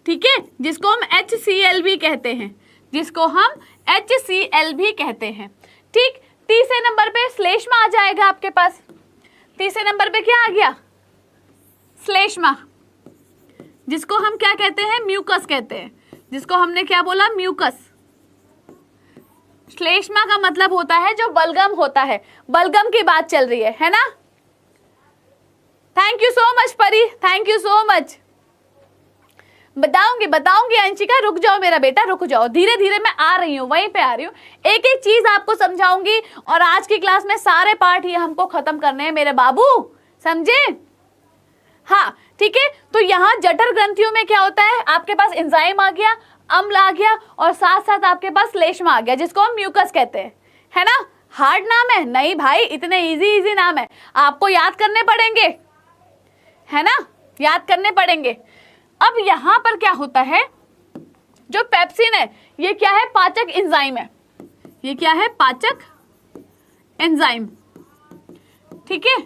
ठीक है, जिसको हम HCl भी कहते हैं, जिसको हम HCl भी कहते हैं, ठीक। तीसरे नंबर पे श्लेष्मा आ जाएगा आपके पास। तीसरे नंबर पे क्या आ गया? श्लेष्मा, जिसको हम क्या कहते हैं? म्यूकस कहते हैं, जिसको हमने क्या बोला? म्यूकस। श्लेष्मा का मतलब होता है जो बलगम होता है, बलगम की बात चल रही है ना? थैंक यू सो मच परी, थैंक यू सो मच। बताऊंगी अंशिका, रुक जाओ मेरा बेटा, रुक जाओ, धीरे धीरे मैं आ रही हूँ, वहीं पे आ रही हूँ, एक एक चीज आपको समझाऊंगी। और आज की क्लास में सारे पार्ट ही हमको खत्म करने हैं मेरे बाबू, समझे? हाँ, ठीक है। तो यहाँ जठर ग्रंथियों में क्या होता है? आपके पास एंजाइम आ गया, अम्ल आ गया और साथ साथ आपके पास श्लेष्मा आ गया, जिसको हम म्यूकस कहते हैं, है ना? हार्ड नाम है? नहीं भाई, इतने इजी नाम है, आपको याद करने पड़ेंगे, है ना? याद करने पड़ेंगे। अब यहां पर क्या होता है? जो पेप्सिन है ये क्या है? पाचक एंजाइम है। ये क्या है? पाचक एंजाइम, ठीक है।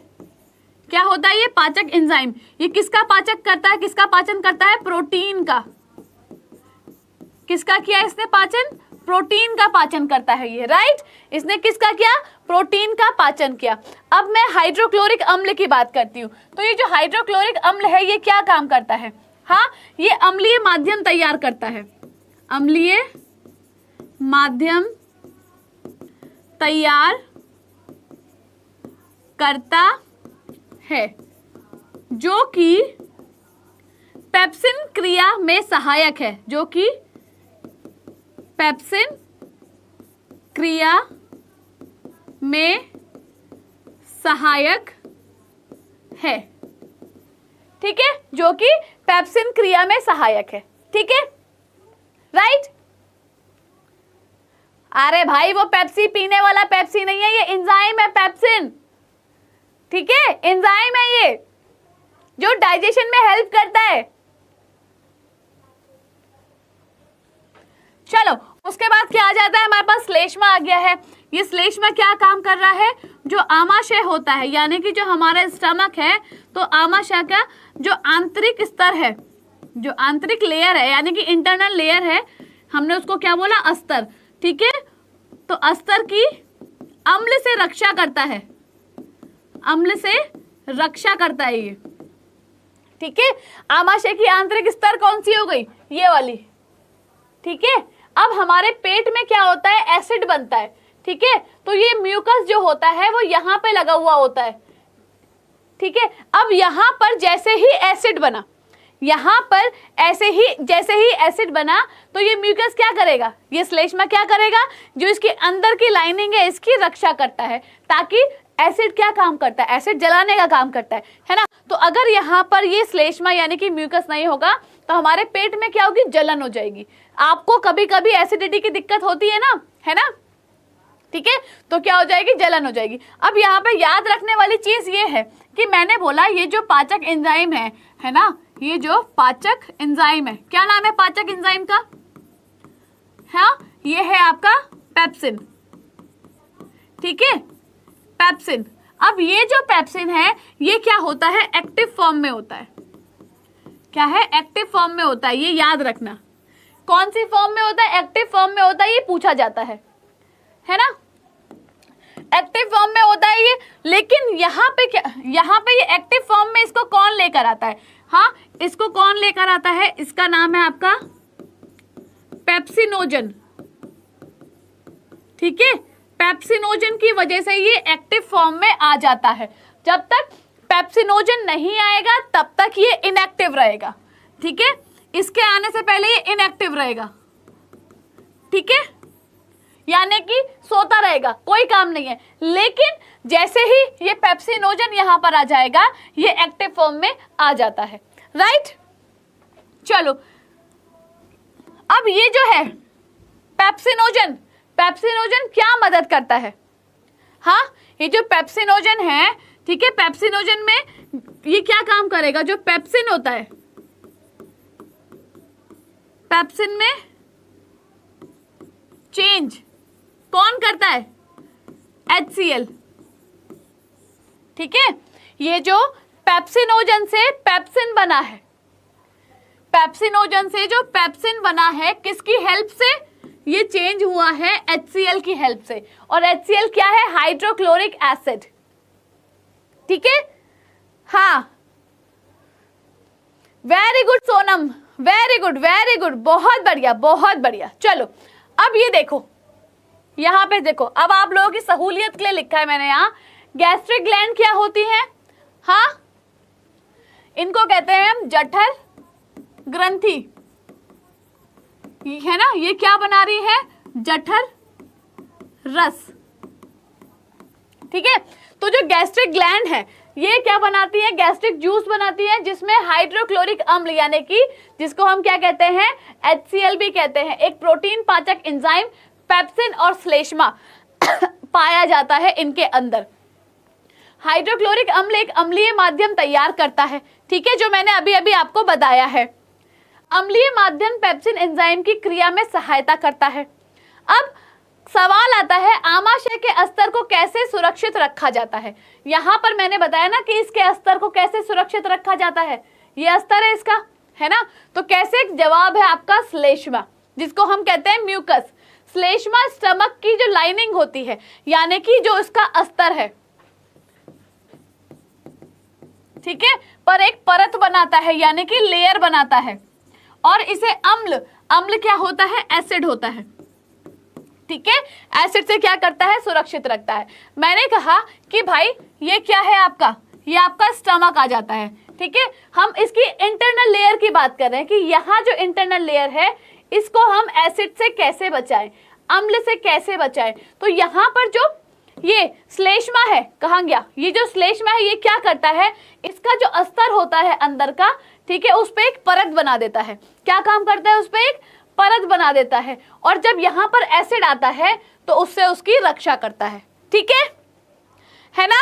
क्या होता है ये? पाचक एंजाइम। ये किसका पाचक करता है? किसका पाचन करता है? प्रोटीन का। किसका किया इसने पाचन? प्रोटीन का पाचन करता है ये, राइट। इसने किसका किया? प्रोटीन का पाचन किया। अब मैं हाइड्रोक्लोरिक अम्ल की बात करती हूँ। तो ये जो हाइड्रोक्लोरिक अम्ल है ये क्या काम करता है? हाँ, ये अम्लीय माध्यम तैयार करता है। अम्लीय माध्यम तैयार करता है, जो कि पेप्सिन क्रिया में सहायक है, जो कि पेप्सिन क्रिया में सहायक है। ठीक है, जो कि पेप्सिन क्रिया में सहायक है। ठीक है, राइट। अरे भाई वो पेप्सी पीने वाला पेप्सी नहीं है, ये एंजाइम है पेप्सिन। ठीक है, एंजाइम है ये, जो डाइजेशन में हेल्प करता है। चलो उसके बाद क्या आ जाता है, हमारे पास श्लेष्मा आ गया है। ये श्लेष्मा क्या काम कर रहा है, जो आमाशय होता है, यानी कि जो हमारा स्टमक है, तो आमाशय का जो आंतरिक स्तर है, जो आंतरिक लेयर है, यानी कि इंटरनल लेयर है, हमने उसको क्या बोला, अस्तर। ठीक है, तो अस्तर की अम्ल से रक्षा करता है, अम्ल से रक्षा करता है ये। ठीक है, आमाशय की आंतरिक स्तर कौन सी हो गई, ये वाली। ठीक है, अब हमारे पेट में क्या होता है, एसिड बनता है। ठीक है, तो ये म्यूकस जो होता है वो यहाँ पे लगा हुआ होता है। ठीक है, अब यहाँ पर जैसे ही एसिड बना, यहाँ पर जैसे ही एसिड बना, तो ये म्यूकस क्या करेगा, ये श्लेष्मा क्या करेगा, जो इसके अंदर की लाइनिंग है इसकी रक्षा करता है, ताकि एसिड क्या काम करता है, एसिड जलाने का काम करता है ना। तो अगर यहाँ पर ये श्लेष्मा यानी कि म्यूकस नहीं होगा, तो हमारे पेट में क्या होगी, जलन हो जाएगी। आपको कभी कभी एसिडिटी की दिक्कत होती है ना। ठीक है, तो क्या हो जाएगी, जलन हो जाएगी। अब यहाँ पे याद रखने वाली चीज ये है कि मैंने बोला ये जो पाचक एंजाइम है ना, ये जो पाचक एंजाइम है, क्या नाम है पाचक एंजाइम का, हाँ ये है आपका पेप्सिन। ठीक है, पेप्सिन। अब ये जो पेप्सिन है ये क्या होता है, एक्टिव फॉर्म में होता है। क्या है, एक्टिव फॉर्म में होता है, ये याद रखना। कौन सी फॉर्म में होता है, एक्टिव फॉर्म में होता है, ये पूछा जाता है ना, एक्टिव फॉर्म में होता है ये। लेकिन यहाँ पे क्या, यहाँ पे ये एक्टिव फॉर्म में इसको कौन लेकर आता है, हाँ इसको कौन लेकर आता है, इसका नाम है आपका पेप्सिनोजन। ठीक है, पेप्सिनोजन की वजह से ये एक्टिव फॉर्म में आ जाता है। जब तक पेप्सिनोजन नहीं आएगा तब तक ये इनएक्टिव रहेगा। ठीक है, इसके आने से पहले ये इनएक्टिव रहेगा। ठीक है, यानी कि सोता रहेगा, कोई काम नहीं है। लेकिन जैसे ही ये पेप्सिनोजन यहां पर आ जाएगा, ये एक्टिव फॉर्म में आ जाता है। राइट, चलो अब ये जो है पेप्सिनोजन क्या मदद करता है, हाँ ये जो पेप्सिनोजन है, ठीक है, पेप्सिनोजन में ये क्या काम करेगा, जो पेप्सिन होता है, पेप्सिन में चेंज कौन करता है, HCl। ठीक है, ये जो पेप्सिनोजन से पेप्सिन बना है, पेप्सिनोजन से जो पेप्सिन बना है, किसकी हेल्प से ये चेंज हुआ है, HCl की हेल्प से। और HCl क्या है, हाइड्रोक्लोरिक एसिड। ठीक है, हाँ very good Sonam, very good, बहुत बढ़िया। चलो अब ये देखो, यहाँ पे देखो, अब आप लोगों की सहूलियत के लिए लिखा है मैंने यहाँ, गैस्ट्रिक ग्लैंड क्या होती है, हाँ इनको कहते हैं हम जठर ग्रंथि, है ना, ये क्या बना रही है, जठर रस। ठीक है, तो जो गैस्ट्रिक ग्लैंड है ये क्या बनाती है, गैस्ट्रिक जूस बनाती है, जिसमें हाइड्रोक्लोरिक अम्ल यानी कि जिसको हम क्या कहते हैं, HCl भी कहते हैं, एक प्रोटीन पाचक एंजाइम पेप्सिन और श्लेष्मा पाया जाता है इनके अंदर। हाइड्रोक्लोरिक अम्ल एक अम्लीय माध्यम तैयार करता है। ठीक है, जो मैंने अभी आपको बताया है। अम्लीय माध्यम पेप्सिन एंजाइम की क्रिया में सहायता करता है। अब सवाल आता है, आमाशय के अस्तर को कैसे सुरक्षित रखा जाता है। यहाँ पर मैंने बताया ना कि इसके अस्तर को कैसे सुरक्षित रखा जाता है, ये अस्तर है इसका, है ना, तो कैसे, जवाब है आपका श्लेष्मा, जिसको हम कहते हैं म्यूकस। श्लेष्मा स्टमक की जो लाइनिंग होती है, यानी कि जो इसका अस्तर है, ठीक है, पर एक परत बनाता है, यानी कि लेयर बनाता है, और इसे अम्ल क्या होता है, एसिड होता है। ठीक है, एसिड से क्या करता है, सुरक्षित रखता है। मैंने कहा कि भाई ये क्या है आपका, ये आपका स्टमक आ जाता है। ठीक है, हम इसकी इंटरनल लेयर की बात कर रहे हैं कि यहाँ जो इंटरनल लेयर है इसको हम एसिड से कैसे बचाएं, अम्ल से कैसे बचाएं। तो यहाँ पर जो ये श्लेष्मा है, कहाँ गया, ये जो श्लेष्मा है ये क्या करता है, इसका जो अस्तर होता है अंदर का, ठीक है, उस पर एक परत बना देता है। क्या काम करता है, उस पर एक परत बना देता है, और जब यहाँ पर एसिड आता है तो उससे उसकी रक्षा करता है। ठीक है ना,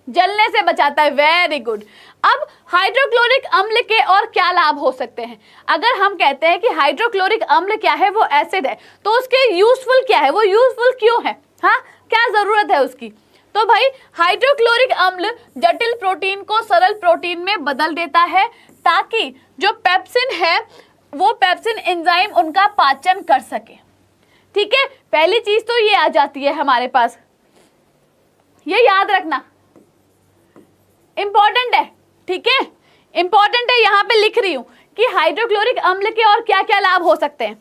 जलने से बचाता है। Very good. अब हाइड्रोक्लोरिक अम्ल के और क्या लाभ हो सकते हैं? अगर हम कहते हैं कि हाइड्रोक्लोरिक अम्ल क्या है, वो एसिड है, तो उसके यूजफुल क्या है, वो यूजफुल क्यों है, हाँ, क्या जरूरत है उसकी? तो भाई हाइड्रोक्लोरिक अम्ल जटिल प्रोटीन को सरल प्रोटीन में बदल देता है, ताकि जो पेप्सिन है वो पेप्सिन एंजाइम उनका पाचन कर सके। ठीक है, पहली चीज तो ये आ जाती है हमारे पास, ये याद रखना, इंपॉर्टेंट है। ठीक है, इंपॉर्टेंट है, यहां पे लिख रही हूं कि हाइड्रोक्लोरिक अम्ल के और क्या क्या लाभ हो सकते हैं,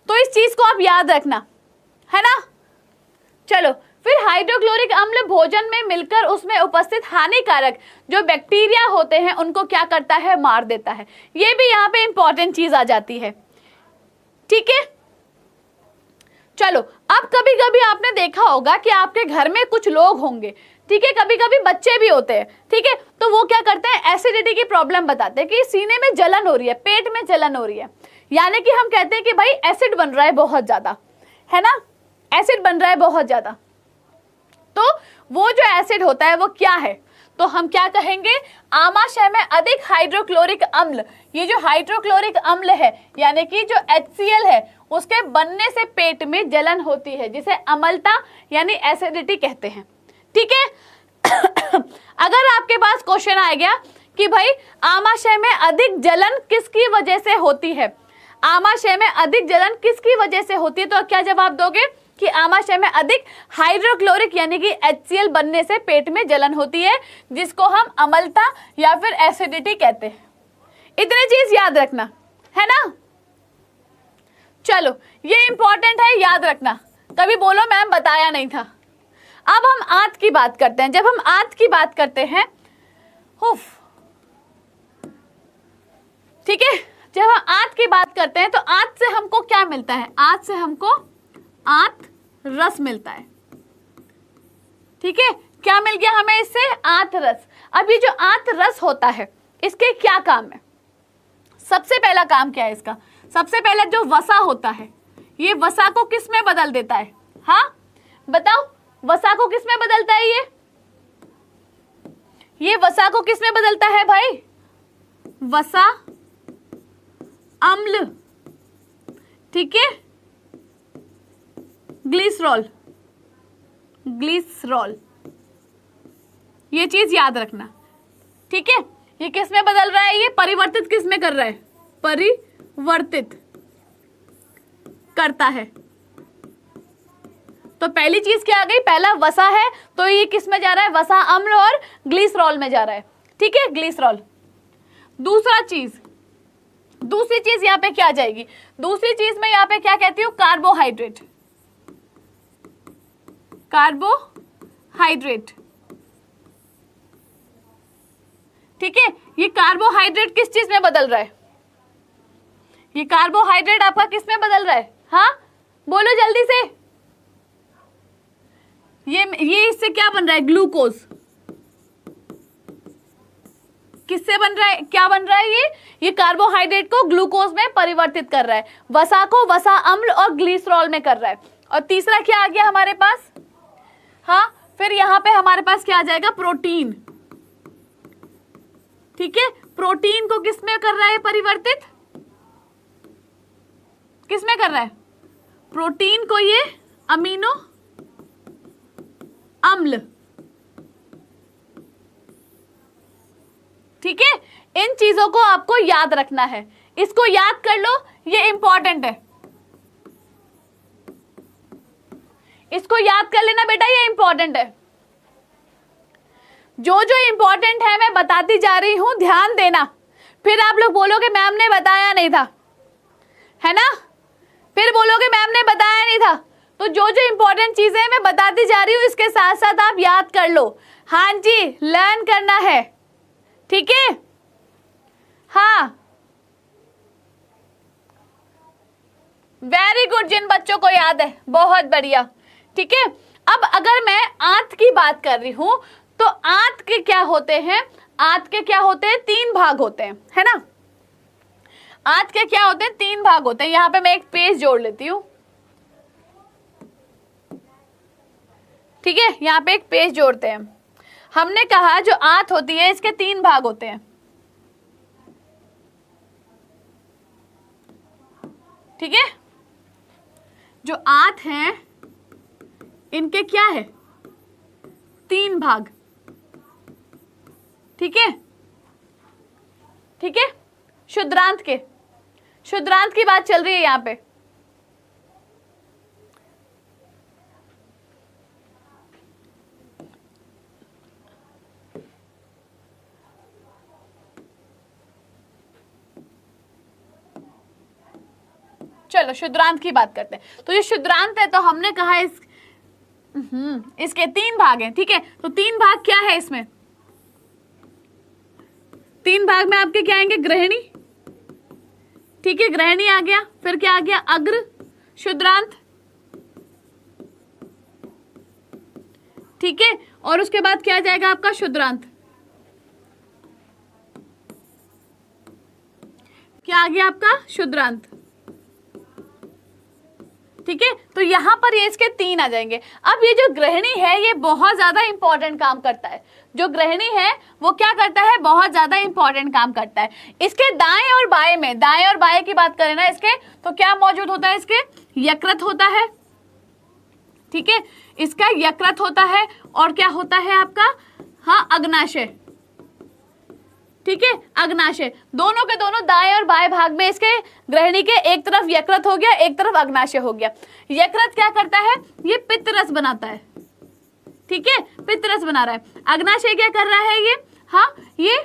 तो इस चीज को आप याद रखना, है ना। चलो, फिर हाइड्रोक्लोरिक अम्ल भोजन में मिलकर उसमें उपस्थित हानिकारक जो बैक्टीरिया होते हैं उनको क्या करता है, मार देता है। ये भी यहाँ पे इंपॉर्टेंट चीज आ जाती है। ठीक है, चलो, अब कभी कभी आपने देखा होगा कि आपके घर में कुछ लोग होंगे, ठीक है, कभी कभी बच्चे भी होते हैं, ठीक है, तो वो क्या करते हैं, एसिडिटी की प्रॉब्लम बताते हैं कि सीने में जलन हो रही है, पेट में जलन हो रही है, यानी कि हम कहते हैं कि भाई एसिड बन रहा है बहुत ज्यादा, है ना, एसिड बन रहा है बहुत ज्यादा। तो वो जो एसिड होता है वो क्या है, तो हम क्या कहेंगे, आमाशय में अधिक हाइड्रोक्लोरिक अम्ल। ये जो हाइड्रोक्लोरिक अम्ल है यानी कि जो HCl है उसके बनने से पेट में जलन होती है, जिसे अम्लता यानी एसिडिटी कहते हैं। ठीक है अगर आपके पास क्वेश्चन आ गया कि भाई आमाशय में अधिक जलन किसकी वजह से होती है, आमाशय में अधिक जलन किसकी वजह से होती है, तो क्या जवाब दोगे कि आमाशय में अधिक हाइड्रोक्लोरिक यानी कि HCl बनने से पेट में जलन होती है, जिसको हम अम्लता या फिर एसिडिटी कहते हैं। इतनी चीज याद रखना, है ना। चलो, ये इंपॉर्टेंट है, याद रखना, कभी बोलो मैम बताया नहीं था। अब हम आंत की बात करते हैं। जब हम आंत की बात करते हैं, ठीक है, जब हम आंत की बात करते हैं तो आंत से हमको क्या मिलता है, आंत से हमको आंत रस मिलता है। ठीक है, क्या मिल गया हमें इससे, आंत रस। अब ये जो आंत रस होता है इसके क्या काम है, सबसे पहला काम क्या है इसका, सबसे पहले जो वसा होता है ये वसा को किस में बदल देता है, हाँ बताओ, वसा को किस में बदलता है, ये वसा को किस में बदलता है भाई, वसा अम्ल, ठीक है, ग्लिसरॉल, ग्लिसरॉल, ये चीज याद रखना। ठीक है, ये किस में बदल रहा है, ये परिवर्तित किस में कर रहा है, परिवर्तित करता है। तो पहली चीज क्या आ गई, पहला वसा है तो ये किस में जा रहा है, वसा अम्ल और ग्लिसरॉल में जा रहा है। ठीक है, ग्लिसरॉल। दूसरी चीज यहाँ पे क्या आ जाएगी, दूसरी चीज में यहाँ पे क्या कहती हूँ, कार्बोहाइड्रेट, कार्बोहाइड्रेट। ठीक है, ये कार्बोहाइड्रेट किस चीज में बदल रहा है, ये कार्बोहाइड्रेट आपका किस में बदल रहा है, हाँ बोलो जल्दी से, ये इससे क्या बन रहा है, ग्लूकोज। किससे बन रहा है, क्या बन रहा है, ये कार्बोहाइड्रेट को ग्लूकोज में परिवर्तित कर रहा है, वसा को वसा अम्ल और ग्लिसरॉल में कर रहा है। और तीसरा क्या आ गया हमारे पास, हाँ फिर यहाँ पे हमारे पास क्या आ जाएगा, प्रोटीन। ठीक है, प्रोटीन को किस में कर रहा है परिवर्तित, किस में कर रहा है, प्रोटीन को ये अमीनो अम्ल। ठीक है, इन चीजों को आपको याद रखना है, इसको याद कर लो, ये इंपॉर्टेंट है, इसको याद कर लेना बेटा, ये इंपॉर्टेंट है। जो जो इंपॉर्टेंट है मैं बताती जा रही हूं, ध्यान देना, फिर आप लोग बोलोगे मैम ने बताया नहीं था, है ना। फिर बोलोगे मैम ने बताया नहीं था। तो जो जो इंपॉर्टेंट चीजें हैं मैं बताती जा रही हूँ, इसके साथ साथ आप याद कर लो। हाँ जी, लर्न करना है, ठीक है। हाँ, वेरी गुड, जिन बच्चों को याद है बहुत बढ़िया, ठीक है। अब अगर मैं आंत की बात कर रही हूं तो आंत के क्या होते हैं, आंत के क्या होते हैं, 3 भाग होते हैं, है ना। आंत के क्या होते हैं, 3 भाग होते हैं। यहां पे मैं एक पेज जोड़ लेती हूं, ठीक है। यहां पे एक पेज जोड़ते हैं। हमने कहा जो आंत होती है इसके 3 भाग होते हैं, ठीक है। जो आंत हैं इनके क्या है, 3 भाग, ठीक है, ठीक है। शुद्रांत के, शुद्रांत की बात चल रही है यहां पे। चलो शुद्रांत की बात करते हैं। तो ये शुद्रांत है तो हमने कहा इसके 3 भाग हैं, ठीक है। तो 3 भाग क्या है इसमें, 3 भाग में आपके क्या आएंगे, ग्रहणी, ठीक है, ग्रहणी आ गया। फिर क्या आ गया, अग्र शुद्रांत, ठीक है। और उसके बाद क्या आ जाएगा आपका शुद्रांत, क्या आ गया आपका शुद्रांत, ठीक है। तो यहां पर ये इसके 3 आ जाएंगे। अब ये जो ग्रहणी है ये बहुत ज्यादा इंपॉर्टेंट काम करता है। जो ग्रहणी है वो क्या करता है, बहुत ज्यादा इंपॉर्टेंट काम करता है। इसके दाएं और बाएं में, दाएं और बाएं की बात करें ना इसके, तो क्या मौजूद होता है, इसके यकृत होता है, ठीक है। इसका यकृत होता है और क्या होता है आपका, हाँ, अग्नाशय, ठीक है, अग्नाशय। दोनों के दोनों दाएं और बाएं भाग में इसके ग्रहणी के, एक तरफ यकृत हो गया, एक तरफ अग्नाशय हो गया। यकृत क्या करता है, ये पित्त रस बनाता है, ठीक है, पित्त रस बना रहा है। अग्नाशय क्या कर रहा है, ये, हाँ, ये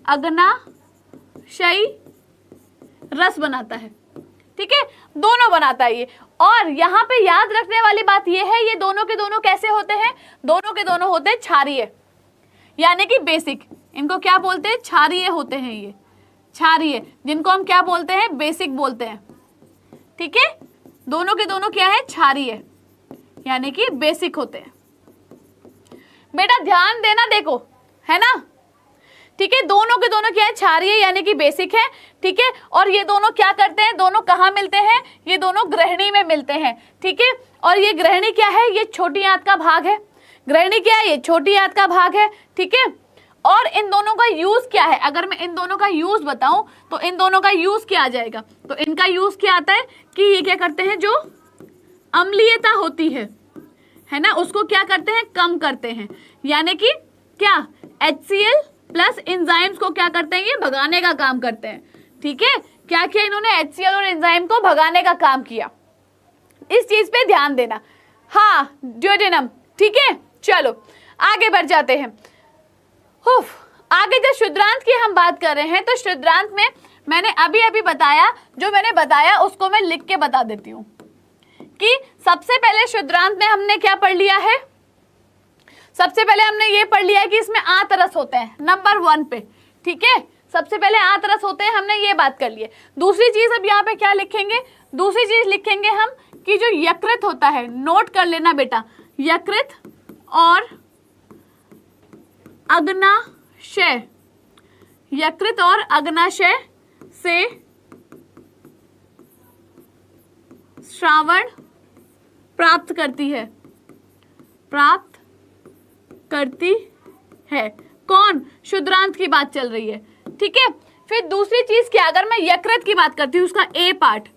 अग्नाशय रस बनाता है, ठीक है, दोनों बनाता है ये। और यहाँ पे याद रखने वाली बात ये है, ये दोनों के दोनों कैसे होते हैं, दोनों के दोनों होते हैं क्षारीय, यानी कि बेसिक। इनको क्या बोलते हैं, क्षारीय होते हैं ये, क्षारीय, जिनको हम क्या बोलते हैं, बेसिक बोलते हैं, ठीक है। दोनों के दोनों क्या है, क्षारीय, यानी कि बेसिक होते हैं। बेटा ध्यान देना, देखो, है ना, ठीक है। दोनों के दोनों क्या है, क्षारीय यानी कि बेसिक है, ठीक है। और ये दोनों क्या करते हैं, दोनों कहाँ मिलते हैं, ये दोनों ग्रहणी में मिलते हैं, ठीक है। और ये ग्रहणी क्या है, ये छोटी आंत का भाग है। ग्रहणी क्या है, ये छोटी आंत का भाग है, ठीक है। और इन दोनों का यूज क्या है, अगर मैं इन दोनों का यूज बताऊं तो इन दोनों का यूज क्या आ जाएगा, तो इनका यूज क्या आता है कि ये क्या करते हैं, जो अम्लीयता होती है ना, उसको क्या करते हैं, कम करते हैं। यानी कि क्या, HCl प्लस एंजाइम्स को क्या करते हैं, ये भगाने का काम करते हैं, ठीक है। क्या किया इन्होंने, HCl और एंजाइम को भगाने का काम किया। इस चीज पे ध्यान देना, हाँ, ड्यूडेनम, ठीक है। चलो आगे बढ़ जाते हैं। आगे जब शुद्रांत की हम बात कर रहे हैं तो शुद्रांत में मैंने अभी अभी बताया, जो मैंने बताया उसको मैं लिख के बता देती हूँ कि सबसे पहले शुद्रांत में हमने क्या पढ़ लिया है, सबसे पहले हमने ये पढ़ लिया है कि इसमें आंतरस होते हैं, नंबर 1 पे, ठीक है। सबसे पहले आंतरस होते हैं, हमने ये बात कर ली है। दूसरी चीज अब यहाँ पे क्या लिखेंगे, दूसरी चीज लिखेंगे हम कि जो यकृत होता है, नोट कर लेना बेटा, यकृत और अग्नाशय, यकृत और अग्नाशय से श्रावण प्राप्त करती है, प्राप्त करती है। कौन, शुद्रांत की बात चल रही है, ठीक है। फिर दूसरी चीज क्या, अगर मैं यकृत की बात करती हूँ, उसका ए पार्ट,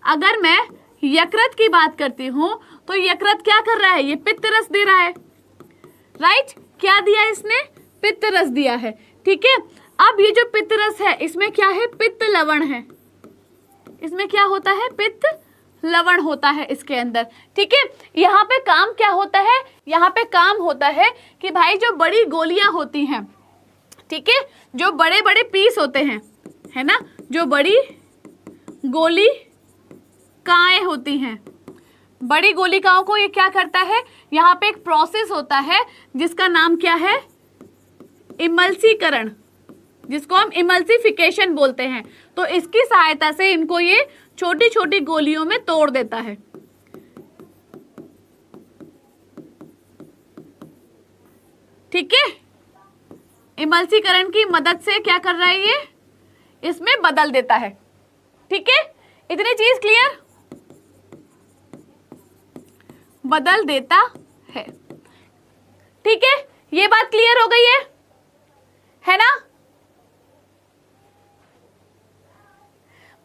अगर मैं यकृत की बात करती हूँ तो यकृत क्या कर रहा है, ये पित्त रस दे रहा है, राइट। क्या दिया इसने, पित्त रस दिया है, ठीक है। अब ये जो पित्त रस है इसमें क्या है, पित्त लवण है, इसमें क्या होता है, पित्त लवण होता है इसके अंदर, ठीक है। यहाँ पे काम क्या होता है, यहाँ पे काम होता है कि भाई जो बड़ी गोलियां होती हैं, ठीक है, जो बड़े बड़े पीस होते हैं, है ना, जो बड़ी गोली कोशिकाएं होती हैं। बड़ी गोलिकाओं को ये क्या करता है, यहाँ पे एक प्रोसेस होता है जिसका नाम क्या है, इमल्सीकरण, जिसको हम इमल्सिफिकेशन बोलते हैं। तो इसकी सहायता से इनको ये छोटी छोटी गोलियों में तोड़ देता है। ठीक है, इमल्सीकरण की मदद से क्या कर रहा है ये, इसमें बदल देता है। ठीक है, इतनी चीज क्लियर, बदल देता है। ठीक है, ये बात क्लियर हो गई है ना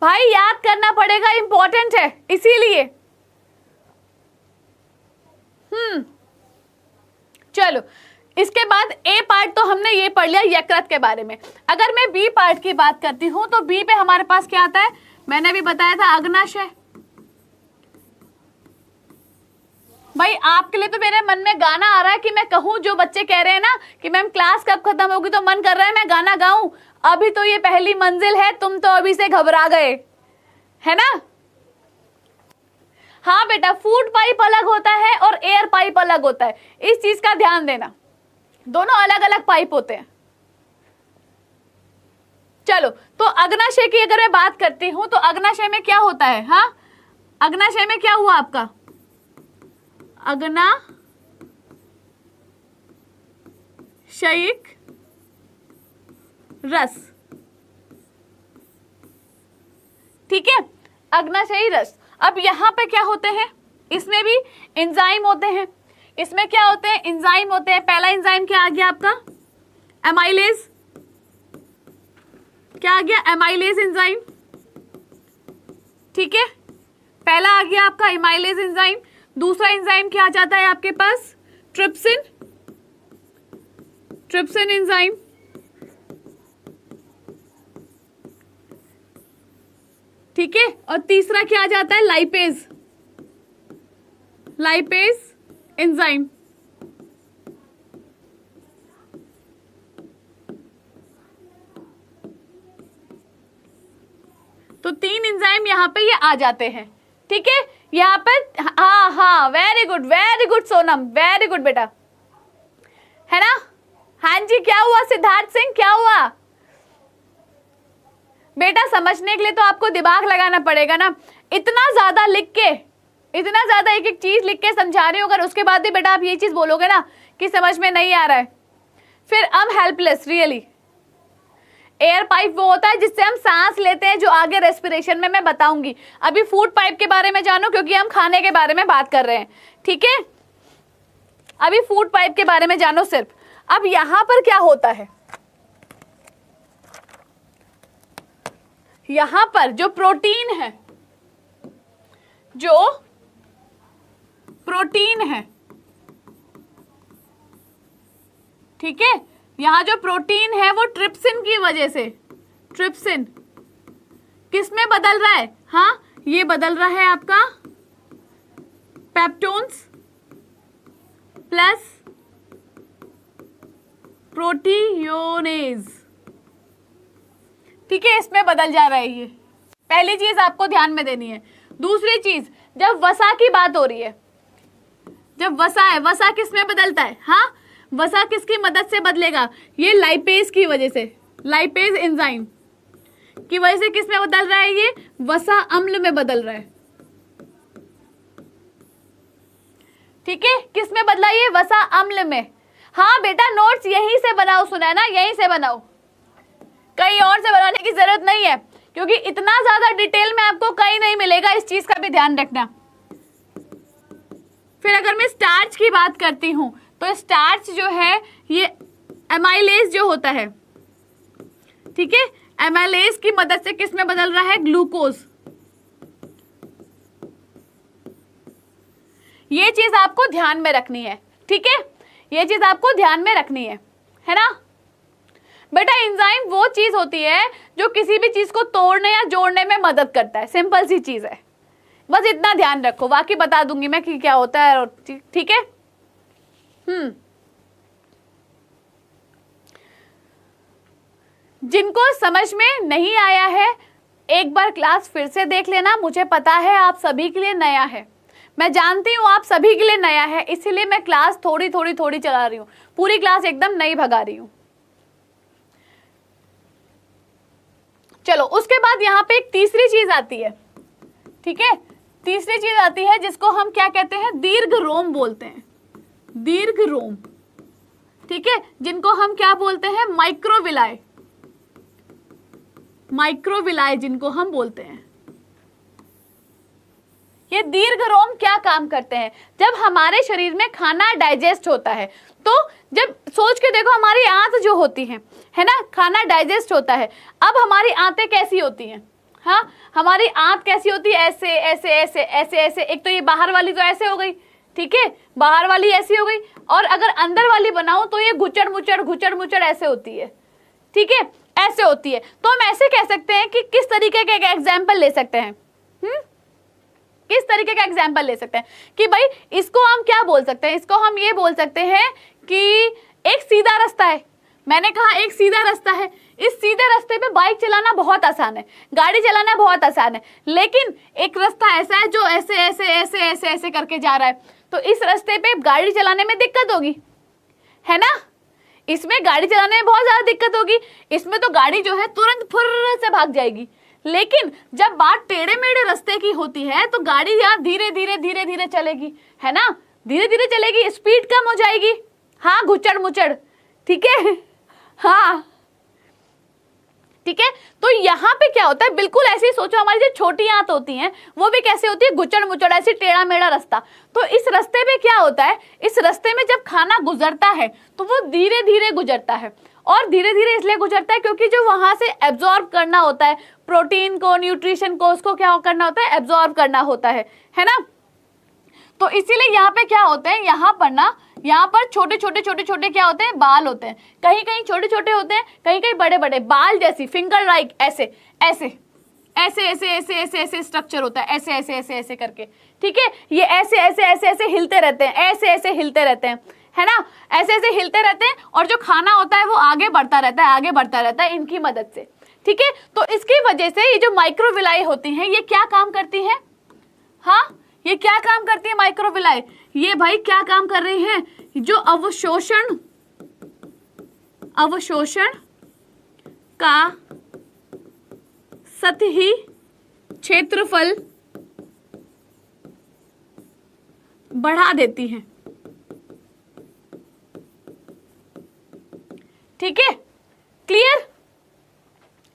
भाई, याद करना पड़ेगा, इंपॉर्टेंट है इसीलिए। चलो, इसके बाद ए पार्ट तो हमने ये पढ़ लिया यकृत के बारे में। अगर मैं बी पार्ट की बात करती हूं तो बी पे हमारे पास क्या आता है, मैंने भी बताया था अग्नाशय। भाई आपके लिए तो मेरे मन में गाना आ रहा है कि मैं कहूं, जो बच्चे कह रहे हैं ना कि मैम क्लास कब खत्म होगी, तो मन कर रहा है मैं गाना गाऊं। अभी तो ये पहली मंजिल है, तुम तो अभी से घबरा गए, है ना। हाँ बेटा, फूड पाइप अलग होता है और एयर पाइप अलग होता है, इस चीज का ध्यान देना, दोनों अलग अलग पाइप होते हैं। चलो, तो अग्नाशय की अगर मैं बात करती हूं तो अग्नाशय में क्या होता है, हाँ अग्नाशय में क्या हुआ आपका, अग्नाशयिक रस। ठीक है, अग्नाशयी रस। अब यहां पे क्या होते हैं, इसमें भी एंजाइम होते हैं। इसमें क्या होते हैं, एंजाइम होते हैं। पहला एंजाइम क्या आ गया आपका, एमाइलेज। क्या आ गया, एमाइलेज एंजाइम। ठीक है, पहला आ गया आपका एमाइलेज एंजाइम। दूसरा एंजाइम क्या आ जाता है आपके पास, ट्रिप्सिन, ट्रिप्सिन एंजाइम। ठीक है, और तीसरा क्या आ जाता है, लाइपेज, लाइपेज एंजाइम। तो तीन एंजाइम यहां पे ये आ जाते हैं। ठीक है, यहाँ पे हाँ, very good Sonam, very good बेटा, है ना। हाँ जी, क्या हुआ सिद्धार्थ सिंह, क्या हुआ बेटा, समझने के लिए तो आपको दिमाग लगाना पड़ेगा ना। इतना ज्यादा लिख के, इतना ज्यादा एक एक चीज लिख के समझा रही हूँ, अगर उसके बाद भी बेटा आप ये चीज बोलोगे ना कि समझ में नहीं आ रहा है, फिर I am helpless really. Air pipe वो होता है जिससे हम सांस लेते हैं, जो आगे रेस्पिरेशन में मैं बताऊंगी। अभी फूड पाइप के बारे में जानो, क्योंकि हम खाने के बारे में बात कर रहे हैं। ठीक है, अभी फूड पाइप के बारे में जानो सिर्फ। अब यहां पर क्या होता है, यहां पर जो प्रोटीन है, जो प्रोटीन है, ठीक है, यहां जो प्रोटीन है वो ट्रिप्सिन की वजह से, ट्रिप्सिन किस में बदल रहा है, हाँ ये बदल रहा है आपका पेप्टोन्स प्लस प्रोटीयोनेज। ठीक है, इसमें बदल जा रहा है ये। पहली चीज आपको ध्यान में देनी है। दूसरी चीज, जब वसा की बात हो रही है, जब वसा है, वसा किस में बदलता है, हाँ वसा किसकी मदद से बदलेगा, ये लाइपेज की वजह से, लाइपेज एंजाइम की वजह से किस में बदल रहा है, ये वसा अम्ल में बदल रहा है। ठीक है, किस में बदला, ये वसा अम्ल में। हाँ बेटा, नोट्स यहीं से बनाओ, सुना है ना, यहीं से बनाओ, कहीं और से बनाने की जरूरत नहीं है, क्योंकि इतना ज्यादा डिटेल में आपको कहीं नहीं मिलेगा, इस चीज का भी ध्यान रखना। फिर अगर मैं स्टार्च की बात करती हूं तो स्टार्च जो है ये एमाइलेज जो होता है, ठीक है, एमाइलेज की मदद से किस में बदल रहा है, ग्लूकोज। ये चीज आपको ध्यान में रखनी है। ठीक है, ये चीज आपको ध्यान में रखनी है ना बेटा। एंजाइम वो चीज होती है जो किसी भी चीज को तोड़ने या जोड़ने में मदद करता है, सिंपल सी चीज है, बस इतना ध्यान रखो, बाकी बता दूंगी मैं कि क्या होता है। ठीक है, जिनको समझ में नहीं आया है एक बार क्लास फिर से देख लेना, मुझे पता है आप सभी के लिए नया है, मैं जानती हूँ आप सभी के लिए नया है, इसीलिए मैं क्लास थोड़ी थोड़ी थोड़ी चला रही हूँ, पूरी क्लास एकदम नहीं भगा रही हूँ। चलो उसके बाद यहाँ पे एक तीसरी चीज आती है, ठीक है, तीसरी चीज आती है जिसको हम क्या कहते हैं, दीर्घ रोम बोलते हैं, दीर्घ रोम, ठीक है, जिनको हम क्या बोलते हैं, माइक्रोविलाई, माइक्रोविलाई जिनको हम बोलते हैं। ये दीर्घ रोम क्या काम करते हैं, जब हमारे शरीर में खाना डाइजेस्ट होता है, तो जब सोच के देखो हमारी आंत जो होती है ना, खाना डाइजेस्ट होता है, अब हमारी आंतें कैसी होती हैं, हाँ हमारी आंत कैसी होती है, ऐसे ऐसे ऐसे ऐसे ऐसे, एक तो ये बाहर वाली तो ऐसे हो गई, ठीक है, बाहर वाली ऐसी हो गई, और अगर अंदर वाली बनाऊं तो ये घुचड़ मुचड़ ऐसे होती है, ठीक है, ऐसे होती है। तो हम ऐसे कह सकते हैं कि किस तरीके का एग्जाम्पल ले सकते हैं, किस तरीके का एग्जाम्पल ले सकते हैं कि भाई इसको हम क्या बोल सकते हैं, इसको हम ये बोल सकते हैं कि एक सीधा रास्ता है, मैंने कहा एक सीधा रास्ता है, इस सीधे रास्ते पे बाइक चलाना बहुत आसान है, गाड़ी चलाना बहुत आसान है, लेकिन एक रास्ता ऐसा है जो ऐसे ऐसे ऐसे ऐसे ऐसे करके जा रहा है, तो इस रास्ते पे गाड़ी चलाने में दिक्कत होगी, है ना, इसमें गाड़ी चलाने में बहुत ज्यादा दिक्कत होगी, इसमें तो गाड़ी जो है तुरंत फुर्र से भाग जाएगी, लेकिन जब बात टेढ़े मेढ़े रास्ते की होती है तो गाड़ी यहाँ धीरे धीरे धीरे धीरे चलेगी, है ना, धीरे धीरे चलेगी, स्पीड कम हो जाएगी, हाँ घुचड़ मुचड़, ठीक है, हाँ ठीक है। तो यहाँ पे क्या होता है, बिल्कुल ऐसे ही सोचो, हमारी जो छोटी आंत होती हैं वो भी कैसे होती है, गुचड़ मुचड़, ऐसी टेढ़ा मेढ़ा रास्ता। तो इस रास्ते में क्या होता है, इस रास्ते में जब खाना गुजरता है तो वो धीरे धीरे गुजरता है, और धीरे धीरे इसलिए गुजरता है क्योंकि जो वहां से एब्जॉर्ब करना होता है प्रोटीन को, न्यूट्रिशन को, उसको क्या करना होता है, एब्जॉर्ब करना होता है ना। तो इसीलिए यहाँ पे क्या होते हैं, यहाँ पर ना, यहाँ पर छोटे छोटे क्या होते हैं, बाल होते हैं, कहीं कहीं छोटे छोटे होते हैं, कहीं कहीं बड़े बड़े, बाल जैसी, फिंगर लाइक, ऐसे ऐसे ऐसे ऐसे ऐसे ऐसे ऐसे स्ट्रक्चर होता है, ऐसे ऐसे ऐसे ऐसे करके, ठीक है, ये ऐसे ऐसे ऐसे ऐसे हिलते रहते हैं, ऐसे ऐसे हिलते रहते हैं, है ना, ऐसे ऐसे हिलते रहते हैं, और जो खाना होता है वो आगे बढ़ता रहता है, आगे बढ़ता रहता है इनकी मदद से, ठीक है। तो इसकी वजह से ये जो माइक्रोविलाई होती हैं ये क्या काम करती हैं, हाँ ये क्या काम करती है माइक्रोविलाई, ये भाई क्या काम कर रही है, जो अवशोषण का सतही क्षेत्रफल बढ़ा देती हैं, ठीक है, क्लियर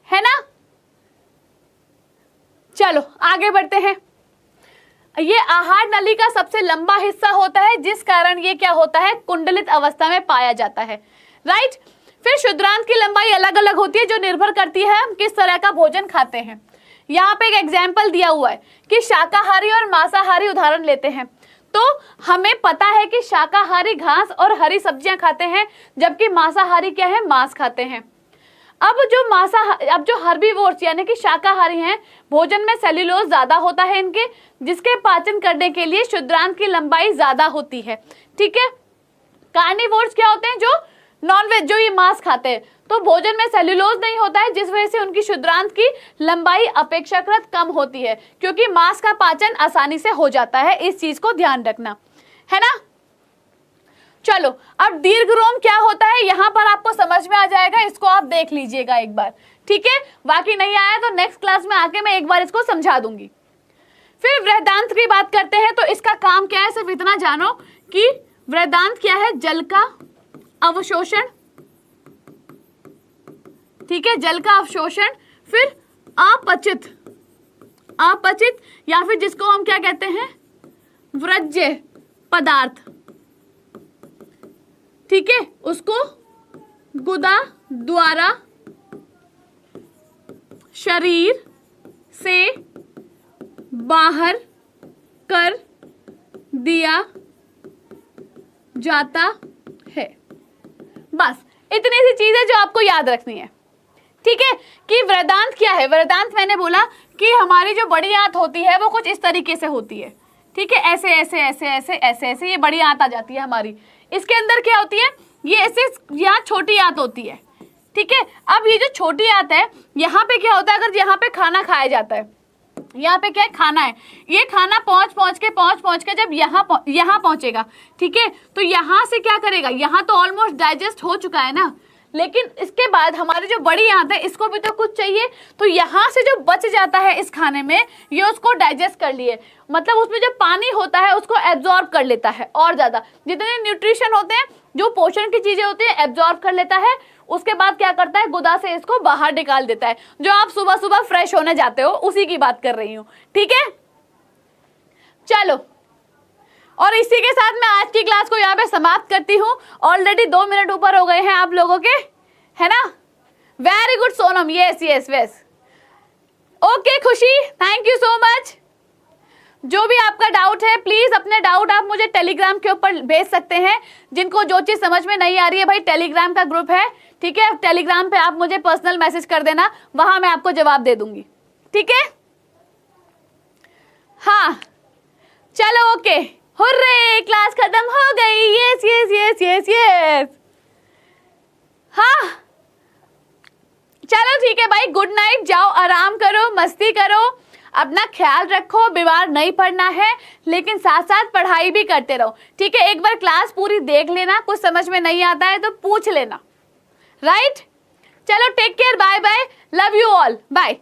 है ना। चलो आगे बढ़ते हैं। ये आहार नली का सबसे लंबा हिस्सा होता है, जिस कारण ये क्या होता है, कुंडलित अवस्था में पाया जाता है, राइट। फिर क्षुद्रांत की लंबाई अलग अलग होती है, जो निर्भर करती है हम किस तरह का भोजन खाते हैं। यहाँ पे एक एग्जाम्पल दिया हुआ है कि शाकाहारी और मांसाहारी उदाहरण लेते हैं, तो हमें पता है कि शाकाहारी घास और हरी सब्जियां खाते हैं, जबकि मांसाहारी क्या है, मांस खाते हैं। अब जो हर्बीवोर्स यानी कि शाकाहारी हैं, भोजन में सेल्यूलोज ज्यादा होता है इनके, जिसके पाचन करने के लिए क्षुद्रांत की लंबाई ज्यादा होती है, ठीक है। कार्निवोर्स क्या होते हैं, जो नॉनवेज, जो ये मांस खाते हैं, तो भोजन में सेल्यूलोज नहीं होता है, जिस वजह से उनकी क्षुद्रांत की लंबाई अपेक्षाकृत कम होती है, क्योंकि मांस का पाचन आसानी से हो जाता है, इस चीज को ध्यान रखना, है ना। चलो अब दीर्घरोम क्या होता है, यहां पर आपको समझ में आ जाएगा, इसको आप देख लीजिएगा एक बार, ठीक है, बाकी नहीं आया तो नेक्स्ट क्लास में आके मैं एक बार इसको समझा दूंगी। फिर वृहदांत की बात करते हैं, तो इसका काम क्या है, सिर्फ इतना जानो कि वृहदांत क्या है, जल का अवशोषण, ठीक है, जल का अवशोषण। फिर अपचित या फिर जिसको हम क्या कहते हैं, वर्ज्य पदार्थ, ठीक है, उसको गुदा द्वारा शरीर से बाहर कर दिया जाता है। बस इतनी सी चीज है जो आपको याद रखनी है, ठीक है। कि वृहदांत क्या है, वृहदांत मैंने बोला कि हमारी जो बड़ी आंत होती है वो कुछ इस तरीके से होती है, ठीक है, ऐसे ऐसे ऐसे ऐसे ऐसे ऐसे ये बड़ी आंत आ जाती है हमारी। इसके अंदर क्या होती है, ये ऐसे यहाँ छोटी आंत होती है, ठीक है। अब ये जो छोटी आंत है, यहाँ पे क्या होता है, अगर यहाँ पे खाना खाया जाता है, यहाँ पे क्या है, खाना है, ये खाना पहुंच के जब यहाँ पहुंचेगा, ठीक है, तो यहाँ से क्या करेगा, यहाँ तो ऑलमोस्ट डाइजेस्ट हो चुका है ना, लेकिन इसके बाद हमारी जो बड़ी आंत है इसको भी तो कुछ चाहिए, तो यहाँ से जो बच जाता है इस खाने में, ये उसको डाइजेस्ट कर लिए, मतलब उसमें जो पानी होता है उसको एब्जॉर्ब कर लेता है, और ज्यादा जितने न्यूट्रिशन होते हैं, जो पोषण की चीजें होती है, एब्जॉर्ब कर लेता है। उसके बाद क्या करता है, गुदा से इसको बाहर निकाल देता है। जो आप सुबह सुबह फ्रेश होने जाते हो उसी की बात कर रही हूँ, ठीक है। चलो, और इसी के साथ मैं आज की क्लास को यहाँ पे समाप्त करती हूँ। ऑलरेडी 2 मिनट ऊपर हो गए हैं आप लोगों के, है ना। Very good Sonam, yes yes yes, okay खुशी, थैंक यू सो मच। जो भी आपका डाउट है प्लीज अपने डाउट आप मुझे टेलीग्राम के ऊपर भेज सकते हैं। जिनको जो चीज समझ में नहीं आ रही है भाई, टेलीग्राम का ग्रुप है, ठीक है, टेलीग्राम पे आप मुझे पर्सनल मैसेज कर देना, वहां मैं आपको जवाब दे दूंगी, ठीक है। हाँ चलो ओके, हुर्रे, क्लास खत्म हो गई, yes yes yes yes yes. हाँ चलो ठीक है भाई, गुड नाइट, जाओ आराम करो, मस्ती करो, अपना ख्याल रखो, बीमार नहीं पड़ना है, लेकिन साथ साथ पढ़ाई भी करते रहो, ठीक है। एक बार क्लास पूरी देख लेना, कुछ समझ में नहीं आता है तो पूछ लेना, राइट। चलो take care, bye bye, love you all, bye.